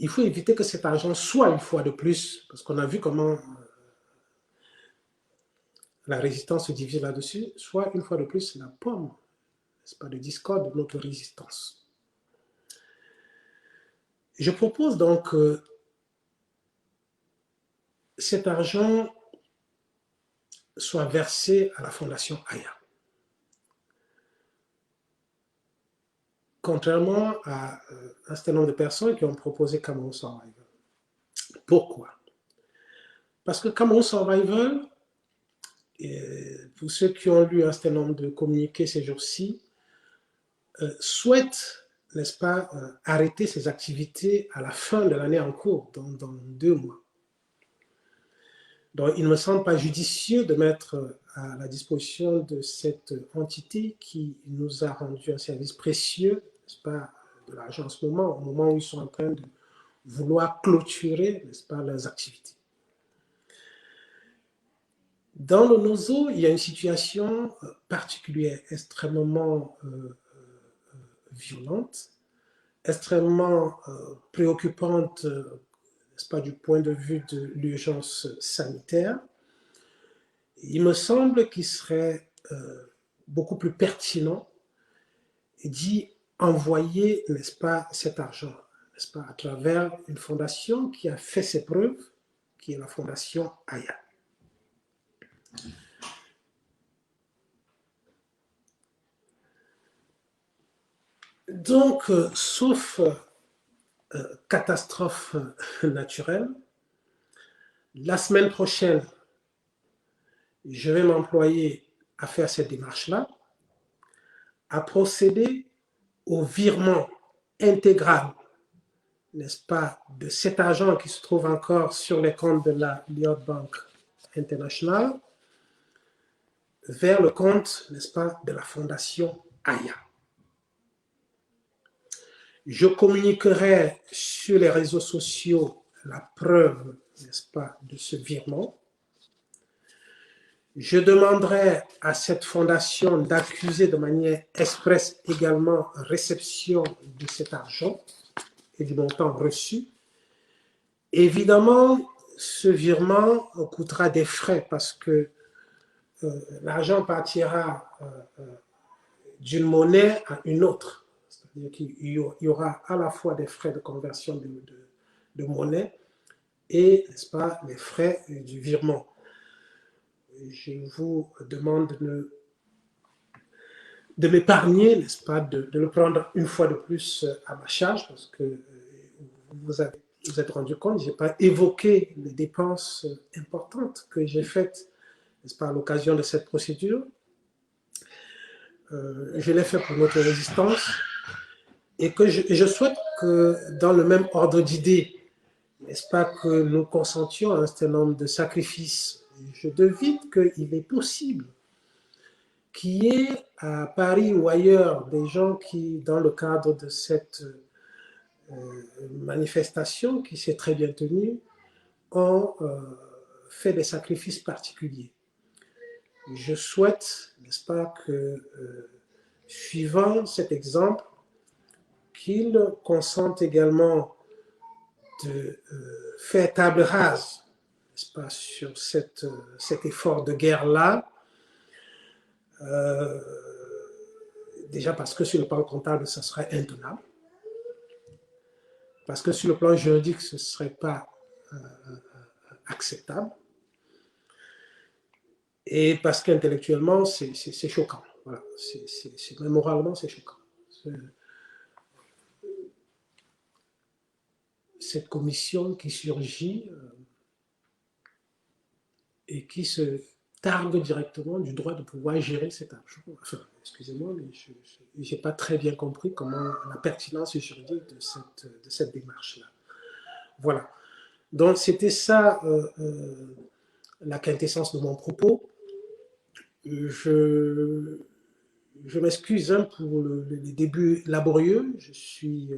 il faut éviter que cet argent soit une fois de plus, parce qu'on a vu comment la résistance se divise là-dessus, soit une fois de plus la pomme, n'est-ce pas, de discorde de notre résistance. Je propose donc que cet argent soit versé à la Fondation Aya. Contrairement à un certain nombre de personnes qui ont proposé Cameroun Survival. Pourquoi? Parce que Cameroun Survival, pour ceux qui ont lu un certain nombre de communiqués ces jours-ci, souhaite, n'est-ce pas, arrêter ses activités à la fin de l'année en cours, dans 2 mois. Donc, il ne me semble pas judicieux de mettre à la disposition de cette entité qui nous a rendu un service précieux, n'est-ce pas, de l'argent en ce moment, au moment où ils sont en train de vouloir clôturer, n'est-ce pas, leurs activités. Dans le NOZO, il y a une situation particulière, extrêmement violente, extrêmement préoccupante, n'est-ce pas, du point de vue de l'urgence sanitaire. Il me semble qu'il serait beaucoup plus pertinent d'y envoyer, n'est-ce pas, cet argent, n'est-ce pas, à travers une fondation qui a fait ses preuves, qui est la fondation Aya. Donc, sauf catastrophe naturelle, la semaine prochaine, je vais m'employer à faire cette démarche-là, à procéder au virement intégral, n'est-ce pas, de cet argent qui se trouve encore sur les comptes de la Liot Bank International vers le compte, n'est-ce pas, de la fondation Aya. Je communiquerai sur les réseaux sociaux la preuve, n'est-ce pas, de ce virement. Je demanderai à cette fondation d'accuser de manière expresse également réception de cet argent et du montant reçu. Évidemment, ce virement coûtera des frais parce que l'argent partira d'une monnaie à une autre. C'est-à-dire qu'il y aura à la fois des frais de conversion de monnaie et, n'est-ce pas, les frais du virement. Je vous demande de m'épargner, n'est-ce pas, de le prendre une fois de plus à ma charge, parce que vous êtes rendu compte, je n'ai pas évoqué les dépenses importantes que j'ai faites, n'est-ce pas, à l'occasion de cette procédure. Je l'ai fait pour notre résistance, et que je souhaite que dans le même ordre d'idées, n'est-ce pas, que nous consentions à un certain nombre de sacrifices. Je devine qu'il est possible qu'il y ait à Paris ou ailleurs des gens qui, dans le cadre de cette manifestation qui s'est très bien tenue, ont fait des sacrifices particuliers. Je souhaite, n'est-ce pas, que, suivant cet exemple, qu'ils consentent également de faire table rase, n'est-ce pas, sur cet effort de guerre-là. Déjà parce que sur le plan comptable, ça serait intenable. Parce que sur le plan juridique, ce ne serait pas acceptable. Et parce qu'intellectuellement, c'est choquant. Voilà. Même moralement, c'est choquant. Cette commission qui surgit et qui se targue directement du droit de pouvoir gérer cet argent. Enfin, excusez-moi, mais je n'ai pas très bien compris comment la pertinence juridique de cette démarche-là. Voilà. Donc, c'était ça la quintessence de mon propos. Je m'excuse pour les débuts laborieux. Je suis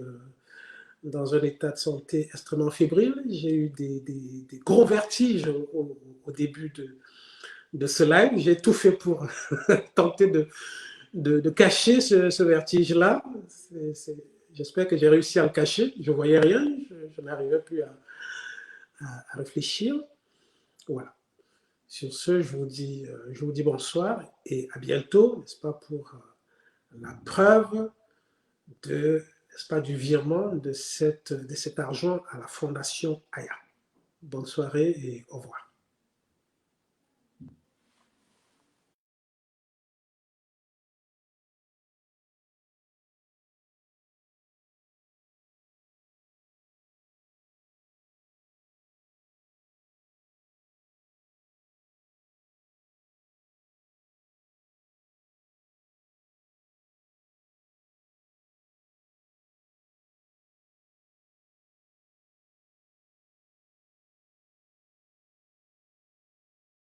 dans un état de santé extrêmement fébrile. J'ai eu des gros vertiges au début de ce live. J'ai tout fait pour tenter de cacher ce vertige-là. J'espère que j'ai réussi à le cacher. Je ne voyais rien. Je n'arrivais plus à réfléchir. Voilà. Sur ce, je vous dis bonsoir et à bientôt, n'est-ce pas, pour la preuve n'est-ce pas, du virement de cet argent à la Fondation Aya. Bonne soirée et au revoir.